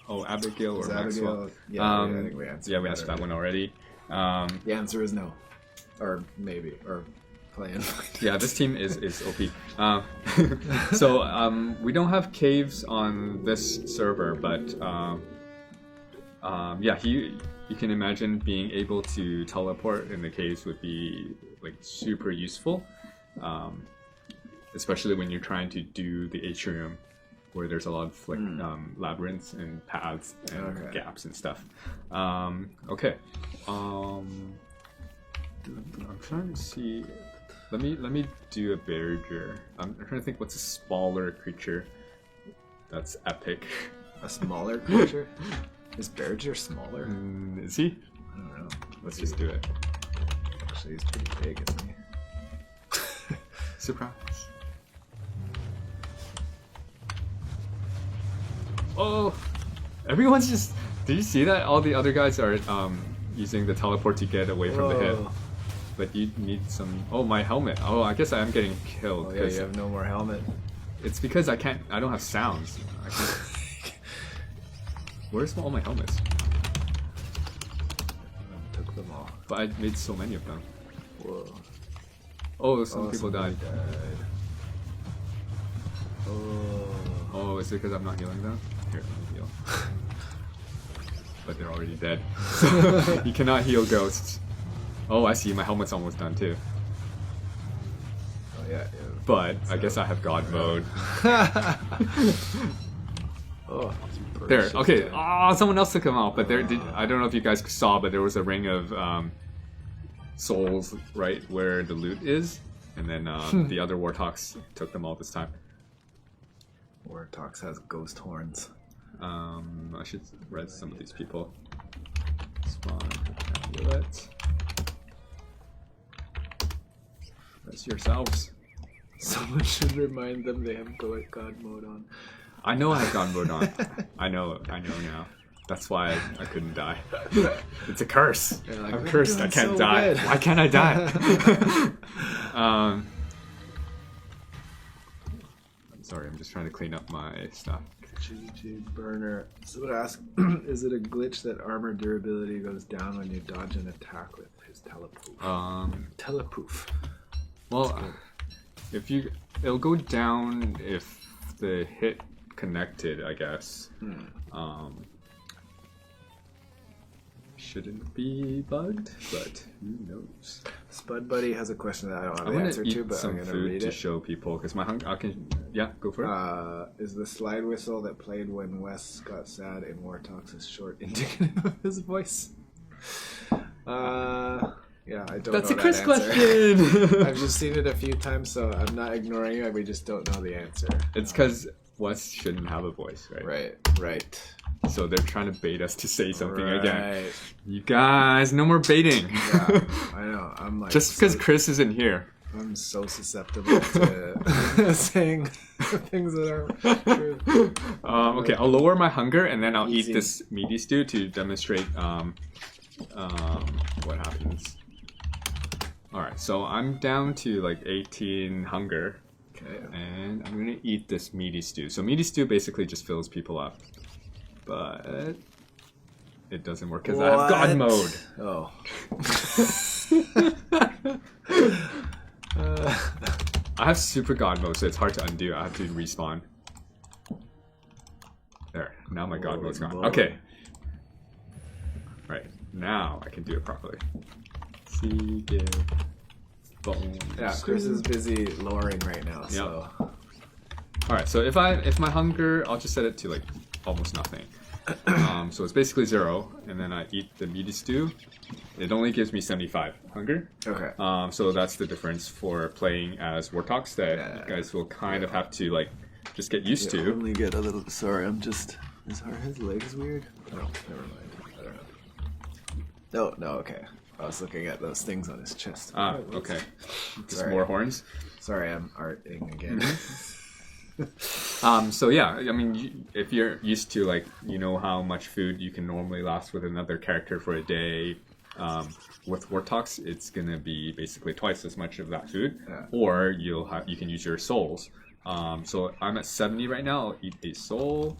Oh, Abigail or Is Maxwell? Abigail? Yeah, I think we answered. Yeah, we answered that one already. The answer is no, or maybe, or playing. Yeah, this team is OP. So we don't have caves on this server, but yeah, you can imagine being able to teleport in the caves would be like super useful, especially when you're trying to do the atrium, where there's a lot of like labyrinths and paths and gaps and stuff. Okay. I'm trying to see. Let me do a Berger. I'm trying to think what's a smaller creature that's epic. A smaller creature? Is Berger smaller? Is he? I don't know. Let's just do it. Actually, he's pretty big, isn't he? Surprise. Oh, everyone's just. Did you see that? All the other guys are using the teleport to get away from the hit. But you need some. Oh, my helmet. Oh, I guess I am getting killed. Oh, yeah, you have no more helmet. It's because I can't. I don't have sounds. I can't. Where's all my helmets? I took them all. But I made so many of them. Whoa. Oh, some people died. Oh. Oh, is it because I'm not healing them? Here, let me heal. But they're already dead. So you cannot heal ghosts. Oh, I see. My helmet's almost done too. Oh, yeah. But I guess I have God mode. Oh, There. Okay. Ah, someone else took them out. But there. I don't know if you guys saw, but there was a ring of souls right where the loot is, and then the other Wortox took them all this time. Wortox has ghost horns. I should res some of these people. Spawn amulet. Res yourselves. Someone should remind them they have God mode on. I know I have God mode on. I know now. That's why I couldn't die. It's a curse. Like, I'm cursed. I can't so die. good. Why can't I die? I'm sorry. I'm just trying to clean up my stuff. GG burner. So would ask, is it a glitch that armor durability goes down when you dodge an attack with his telepoof? Telepoof. Well, it'll go down if the hit connected, I guess. Shouldn't be bugged, but who knows? Spud Buddy has a question that I don't have I'm the gonna answer eat to, but some I'm gonna food read to it. show people because my hunger. I can, yeah, go for it. Is the slide whistle that played when Wes got sad in Wortox's short indicative of his voice? Yeah, I don't That's know a Chris that answer. question. I've just seen it a few times, so I'm not ignoring you. We just don't know the answer. It's because Wes shouldn't have a voice, right? Right. So they're trying to bait us to say something again. Right. You guys, no more baiting. Yeah, I know. I'm like Just because Chris isn't here. I'm so susceptible to saying Things that are true. Okay, I'll lower my hunger and then I'll Easy. eat this meaty stew to demonstrate what happens. Alright, so I'm down to like 18 hunger. Okay. And I'm gonna eat this meaty stew. So meaty stew basically just fills people up. But it doesn't work because I have God mode. Oh. I have super God mode, so it's hard to undo. I have to respawn. There, now my God mode's gone. Okay. Right, now I can do it properly. See, give, bones. Yeah, Chris is busy lowering right now, so. Alright, so if my hunger, I'll just set it to like almost nothing. So it's basically 0, and then I eat the meaty stew. It only gives me 75 hunger. Okay. So that's the difference for playing as Wortox that you guys will kind of have to like just get used to. Only get a little. Sorry, I'm just. Are his legs weird? No, never mind. I don't know. No, okay. I was looking at those things on his chest. Ah, okay. Just Sorry. more horns. Sorry, I'm arting again. So yeah, I mean, if you're used to like, you know how much food you can normally last with another character for a day, with Wortox, it's gonna be basically twice as much of that food, or you can use your souls. So I'm at 70 right now. I'll eat a soul,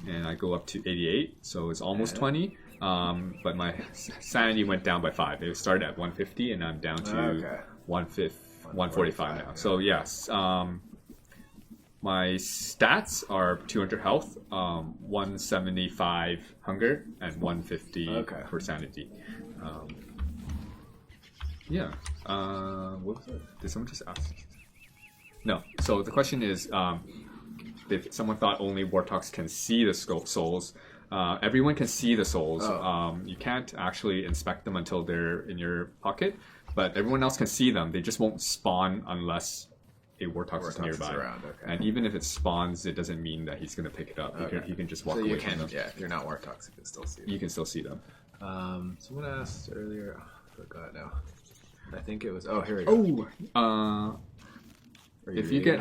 and I go up to 88, so it's almost 20. But my sanity went down by 5. It started at 150, and I'm down to 145 now. So yes. My stats are 200 health, 175 hunger, and 150 for sanity. Yeah. What was it? Did someone just ask? No. So the question is, if someone thought only Wortox can see the souls, everyone can see the souls. You can't actually inspect them until they're in your pocket, but everyone else can see them. They just won't spawn unless a Wortox is nearby. Around, And even if it spawns, it doesn't mean that he's going to pick it up. He can just walk so away you from can, them. yeah, if you're not Wortox, you can still see them. You can still see them. Someone asked earlier, I forgot now. I think it was, here we go. If you get,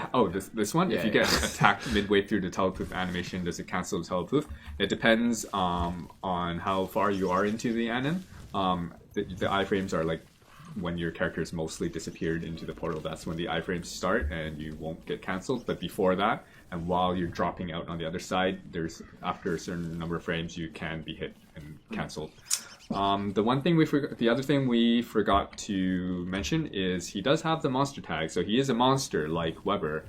this one, if you get attacked midway through the teleproof animation, does it cancel the teleproof? It depends on how far you are into the anim. The iframes are like when your character is mostly disappeared into the portal. That's when the iframes start and you won't get cancelled. But before that, and while you're dropping out on the other side, there's after a certain number of frames you can be hit and cancelled. The other thing we forgot to mention is he does have the monster tag, so he is a monster like Weber,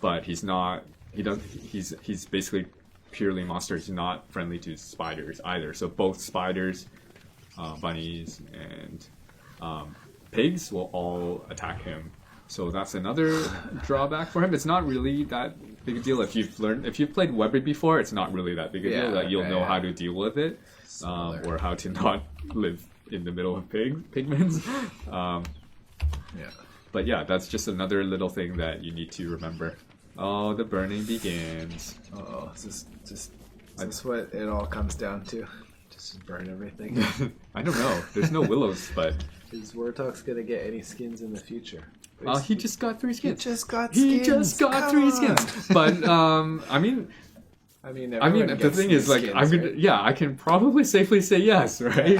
but he's not. He's basically purely monster. He's not friendly to spiders either. So both spiders, bunnies, and pigs will all attack him. So that's another drawback for him. It's not really that big a deal if you've played Weber before. It's not really that big a deal. That you'll know how to deal with it. Or how to not live in the middle of pigments. But yeah, that's just another little thing that you need to remember. Oh, the burning begins. Is this what it all comes down to? Just burn everything? I don't know. There's no willows, but... Is Wortox gonna get any skins in the future? He just got 3 skins. He just got skins. Three skins. But, I mean, the thing is, like, skins, I can probably safely say yes, right?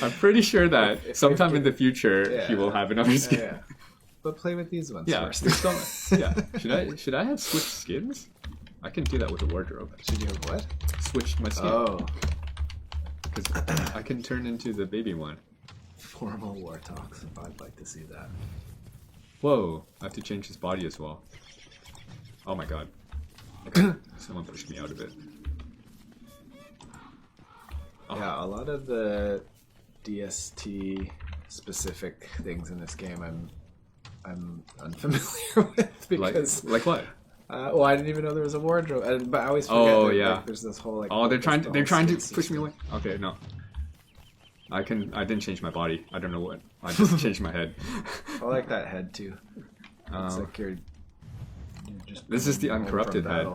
I'm pretty sure that sometime in the future he will have another skin. Yeah. But play with these ones first. Should I have switched skins? I can do that with a wardrobe. Should you have what? Switched my skin. Oh. Because I can turn into the baby one. Formal Wortox. I'd like to see that. Whoa! I have to change his body as well. Oh my god. Okay, someone pushed me out of it. Yeah, a lot of the DST specific things in this game I'm unfamiliar with because like what? I didn't even know there was a wardrobe, but I always forget there's this whole they're trying to push me away. Okay, no. I didn't change my body. I don't know what. I just changed my head. I like that head too. It's like you're just. This is the uncorrupted head.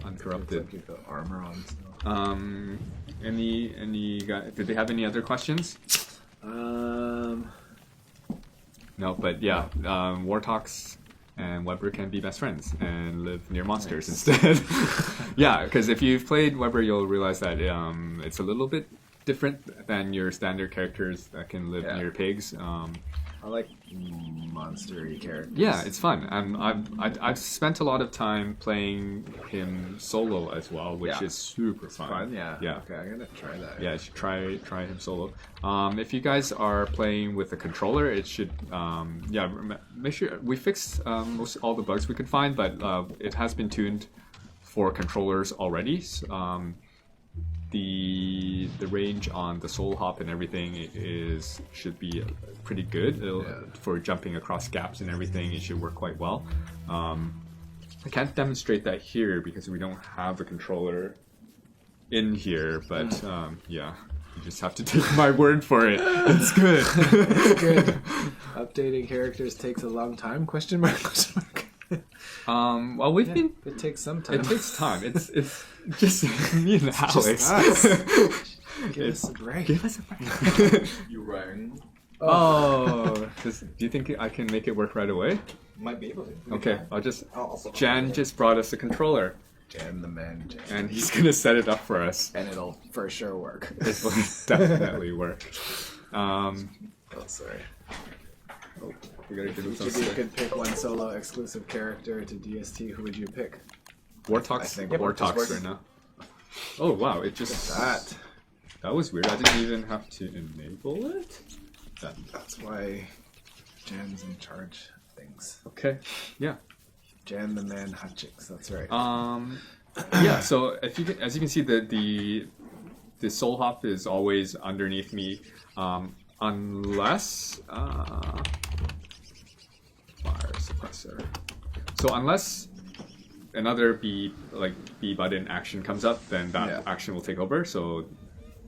Uncorrupted. It's like you've got armor on. Still. Any did they have any other questions? No, but yeah, Wortox and Weber can be best friends and live near monsters instead. Yeah, because if you've played Weber, you'll realize that it's a little bit different than your standard characters that can live near pigs. I like monster-y characters. Yeah, it's fun. I've spent a lot of time playing him solo as well, which is super fun. Yeah. Yeah. Okay, I'm gonna try that. Yeah, you should try him solo. If you guys are playing with a controller, it should make sure we fixed most all the bugs we could find, but it has been tuned for controllers already. The range on the soul hop and everything should be pretty good for jumping across gaps and everything. It should work quite well. I can't demonstrate that here because we don't have a controller in here, but you just have to take my word for it. It's good. It's good. Updating characters takes a long time? Question mark? Well, we've been. It takes some time. It takes time. It's just me and Alex. Give us a break. Give us a break. You rang. Oh, do you think I can make it work right away? Might be able to. Okay, I'll just. I'll Jan just brought us a controller, Jan the man, Jan. and he's gonna set it up for us. And it'll for sure work. It will definitely work. Oh, sorry. We gotta give him some. If you could pick one solo exclusive character to DST, who would you pick? Wortox. I think Wortox Wortox right now. Oh wow! It just that was weird. I didn't even have to enable it. That's why Jan's in charge of things. Okay. Yeah. Jan the man Hutchings. That's right. Yeah. So if you as you can see, the soul hop is always underneath me, unless fire suppressor. So unless another B button action comes up, then that action will take over. So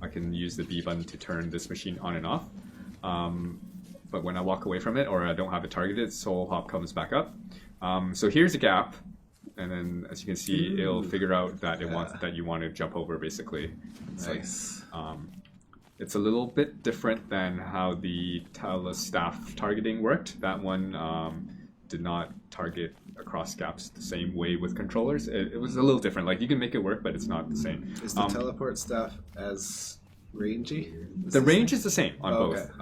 I can use the B button to turn this machine on and off. But when I walk away from it or I don't have it targeted, soul hop comes back up. So here's a gap, and then as you can see, it'll figure out that it wants that you want to jump over. Basically, it's nice. It's a little bit different than how the staff targeting worked. That one did not target across gaps the same way with controllers. It was a little different. Like you can make it work, but it's not the same. Is the teleport staff as rangy? The range is the same on both.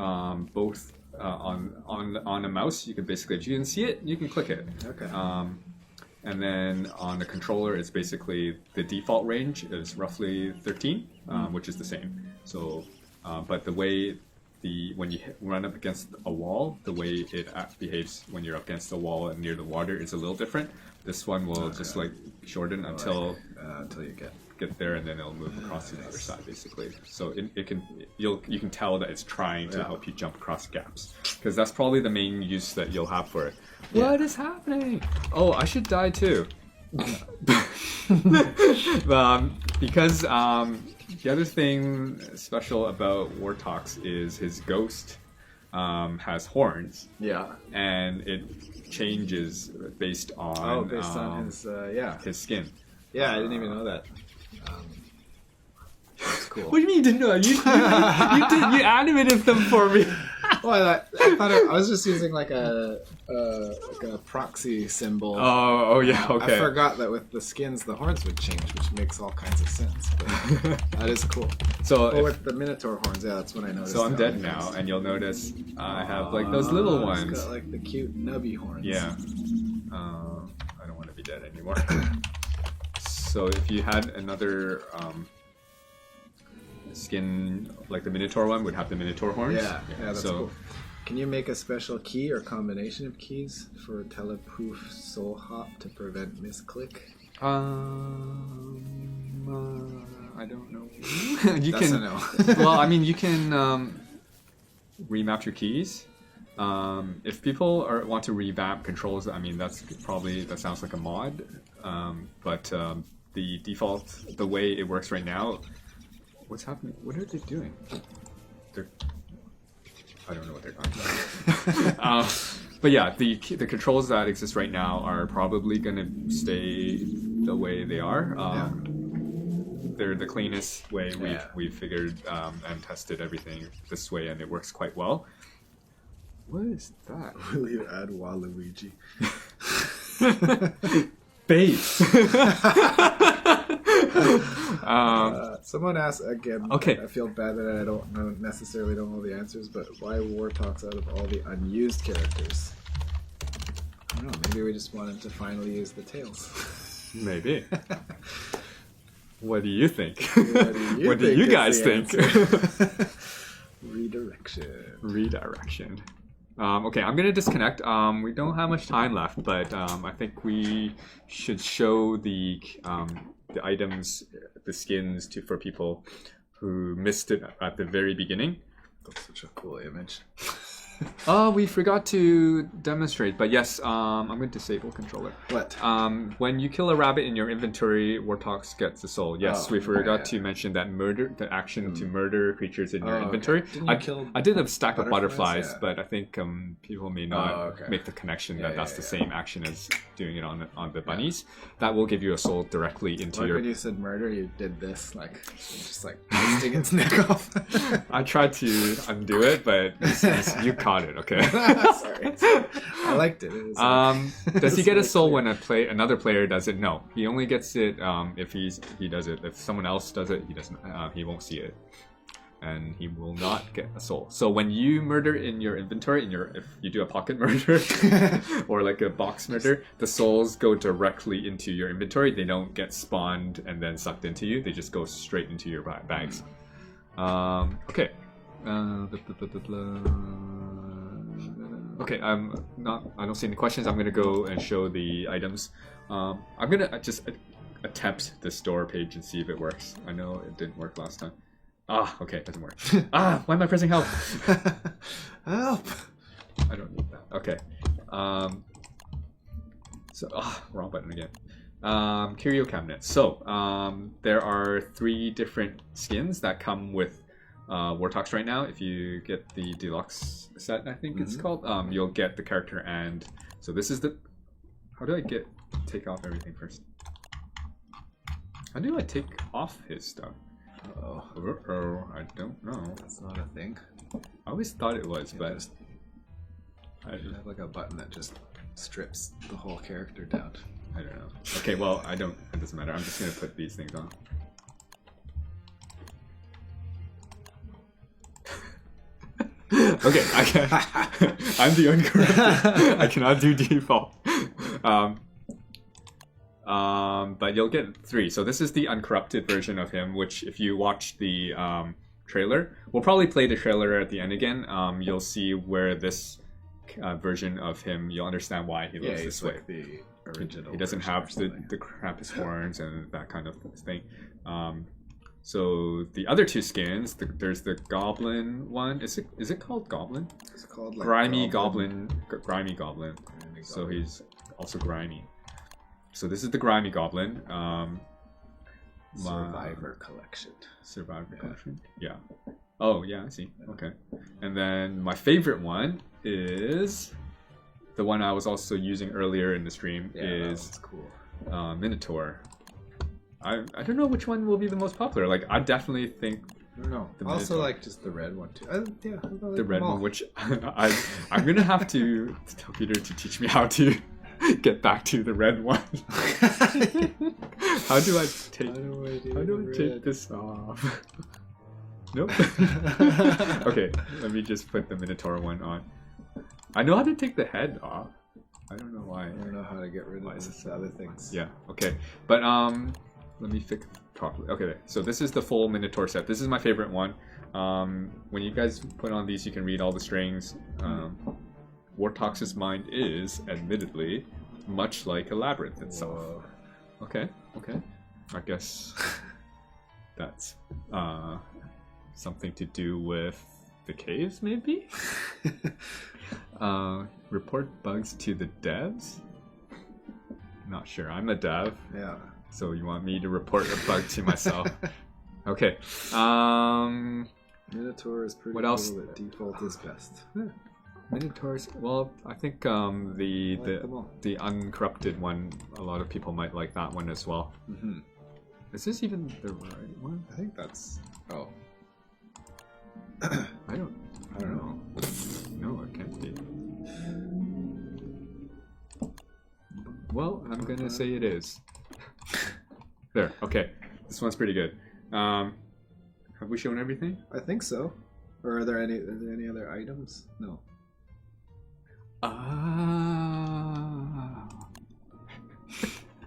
Both on a mouse, you can basically, if you can see it, you can click it. Okay. And then on the controller, it's basically the default range is roughly 13, which is the same. So, but the way when you run up against a wall, the way it behaves when you're up against the wall and near the water is a little different. This one will just like shorten until you get there, and then it'll move across to the other side, basically. So you can tell that it's trying to help you jump across gaps, because that's probably the main use that you'll have for it. Yeah. What is happening? Oh, I should die too. Because the other thing special about Wortox is his ghost has horns. Yeah. And it changes based on his skin. Yeah, I didn't even know that. That's cool. What do you mean you didn't know? You animated them for me. Well, I thought I was just using like a proxy symbol. Oh yeah, okay. I forgot that with the skins, the horns would change, which makes all kinds of sense. But that is cool. So with the Minotaur horns, that's when I noticed. So I'm dead now, and you'll notice I have like those little ones. It's got like the cute nubby horns. Yeah. I don't want to be dead anymore. So if you had another skin like the Minotaur one would have the Minotaur horns. Yeah, that's cool. Can you make a special key or combination of keys for teleproof soul hop to prevent misclick? I don't know. That's a no. Well, I mean, you can remap your keys. If people want to revamp controls, I mean, that sounds like a mod. But the default, the way it works right now, what's happening? What are they doing? I don't know what they're talking about. But yeah, the controls that exist right now are probably going to stay the way they are. They're the cleanest way we've figured and tested everything this way, and it works quite well. What is that? Will you add Waluigi? Base. Someone asked again. Okay. I feel bad that I don't necessarily know all the answers, but why Wortox out of all the unused characters? I don't know. Maybe we just wanted to finally use the tails. Maybe. What do you think? What do you guys think? Redirection. Okay, I'm gonna disconnect. We don't have much time left, but I think we should show the items, the skins for people who missed it at the very beginning. That's such a cool image. We forgot to demonstrate, but yes, I'm going to disable controller. What? When you kill a rabbit in your inventory, Wortox gets a soul. Yes, we forgot to mention that the action to murder creatures in your inventory. Okay. Didn't you kill I did a stack of butterflies, yeah. but I think people may not make the connection that that's the same action as doing it on the bunnies. That will give you a soul directly into your... When you said murder, you did this, like, just like twisting its neck off. I tried to undo it, but you caught it, okay? Sorry. I liked it. It was does he get a soul when another player does it? No, he only gets it if he does it. If someone else does it, he doesn't. He won't see it, and he will not get a soul. So when you murder in your inventory, if you do a pocket murder or like a box murder, the souls go directly into your inventory. They don't get spawned and then sucked into you. They just go straight into your bags. Okay. Okay, I don't see any questions. I'm gonna go and show the items. I'm gonna just attempt the store page and see if it works. I know it didn't work last time. Okay, it doesn't work. Why am I pressing help? Help! I don't need that. Okay. Wrong button again. Curio cabinet. So, there are 3 different skins that come with Wortox right now. If you get the deluxe set, I think it's called, you'll get the character, and so this is the... How do I take off everything first? How do I take off his stuff? I don't know. That's not a thing. I always thought it was, but I have like a button that just strips the whole character down. I don't know. Okay, well, it doesn't matter. I'm just gonna put these things on. Okay, I'm the uncorrupted. I cannot do default. But you'll get 3. So this is the uncorrupted version of him, which if you watch the trailer, we'll probably play the trailer at the end again. You'll see where this version of him, you'll understand why he looks this way. Like the original. He doesn't have the Krampus horns and that kind of thing. So the other 2 skins, there's the Goblin one. Is it called Goblin? It's called like Grimy Goblin. Grimy Goblin. So he's also grimy. So this is the Grimy Goblin. Survivor Collection. Survivor Collection? Yeah. Oh, yeah, I see. Okay. And then my favorite one is the one I was also using earlier in the stream. Is cool. Minotaur. I don't know which one will be the most popular. Like, I definitely think... No. Also, like, just the red one, too. Yeah. The red one, which I'm going to have to tell Peter to teach me how to get back to the red one. How do I take this off? Nope. Okay, let me just put the Minotaur one on. I know how to take the head off. I don't know why. I don't know how to get rid of the other things. Yeah, okay. But let me fix properly. Okay, so this is the full Minotaur set. This is my favorite one. When you guys put on these, you can read all the strings. Wortox's mind is, admittedly, much like a labyrinth itself. Whoa. Okay. I guess that's something to do with the caves, maybe? Report bugs to the devs? Not sure. I'm a dev. Yeah. So you want me to report a bug to myself? Okay. Minotaur is pretty what else? cool, but default is best. Minotaurs. Well, I think the uncorrupted one, a lot of people might like that one as well. Mm-hmm. Is this even the right one? I think that's... Oh. I don't know. No, it can't be. Well, I'm gonna say it is. There. Okay. This one's pretty good. Have we shown everything? I think so. Or are there any other items? No. Ah.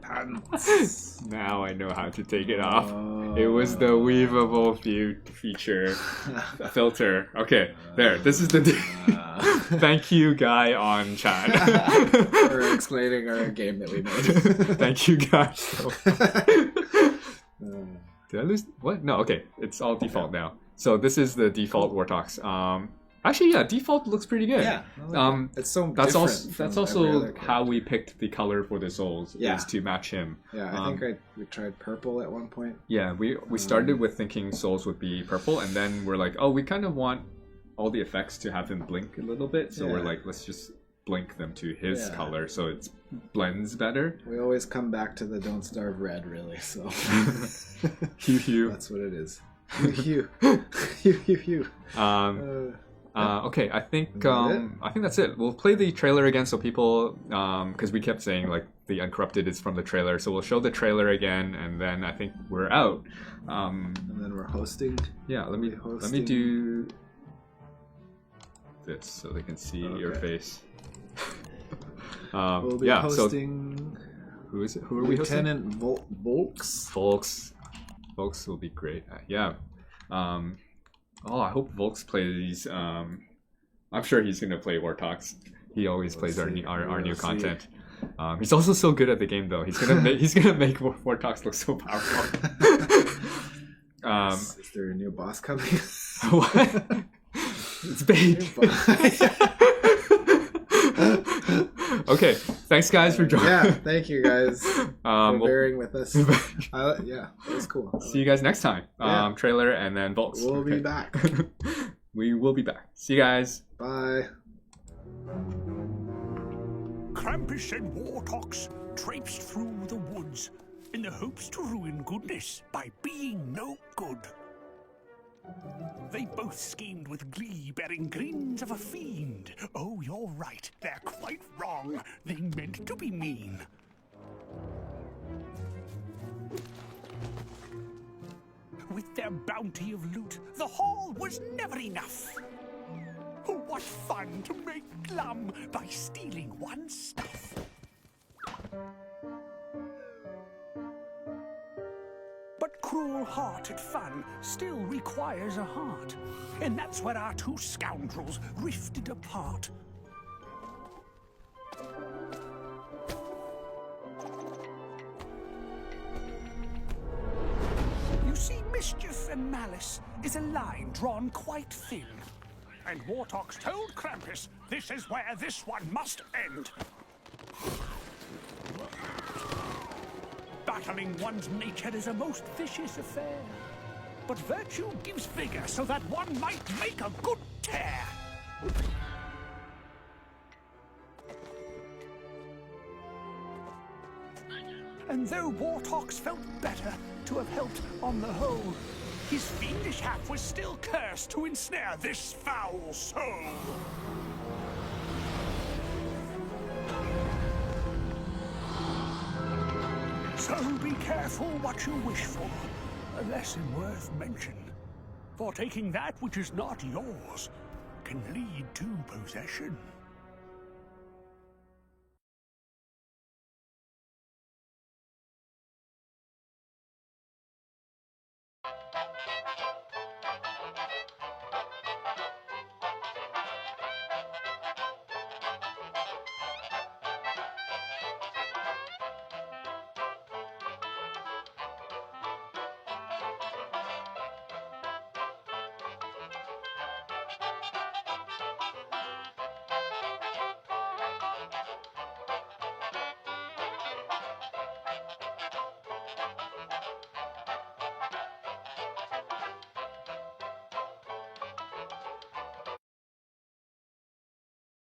Pants. Now I know how to take it off. It was the weavable feature filter. Okay, there. This is the thank you guy on chat For explaining our game that we made. Thank you guys. Did I lose? What? No. Okay, it's all default now. So this is the default Wortox. Actually, yeah, default looks pretty good. Yeah. It's so that's different that's from every also other how we picked the color for the souls. Yeah. Is to match him. Yeah, I think we tried purple at one point. Yeah, we started with thinking souls would be purple, and then we're like, oh, we kind of want all the effects to have him blink a little bit, so we're like, let's just blink them to his color so it blends better. We always come back to the Don't Starve Red, really. So Hugh Hugh. That's what it is. Hugh Hugh. Okay, I think that's it. We'll play the trailer again so people, because we kept saying like the uncorrupted is from the trailer, so we'll show the trailer again, and then I think we're out. And then we're hosting. Yeah, let me do this so they can see your face. We'll be hosting. So who is it? Who are we hosting? Lieutenant Volks. Volks will be great. Yeah. I hope Volks plays. I'm sure he's gonna play Wortox. He always plays our new content. He's also so good at the game, though. He's gonna make Wortox look so powerful. Is there a new boss coming? What? It's bait. Okay, thanks guys for joining. Yeah, thank you guys for bearing with us. Yeah, that was cool. See you guys next time. Trailer and then Volks. We'll be back. We will be back. See you guys. Bye. Krampus and Wortox traipsed through the woods in the hopes to ruin goodness by being no good. They both schemed with glee, bearing grins of a fiend. Oh, you're right, they're quite wrong. They meant to be mean. With their bounty of loot, the haul was never enough. What fun to make glum by stealing one's stuff. But cruel-hearted fun still requires a heart, and that's where our two scoundrels drifted apart. You see, mischief and malice is a line drawn quite thin. And Wortox told Krampus this is where this one must end. Battling one's nature is a most vicious affair. But virtue gives vigor so that one might make a good tear. And though Wortox felt better to have helped on the whole, his fiendish hap was still cursed to ensnare this foul soul. So be careful what you wish for, a lesson worth mention. For taking that which is not yours can lead to possession.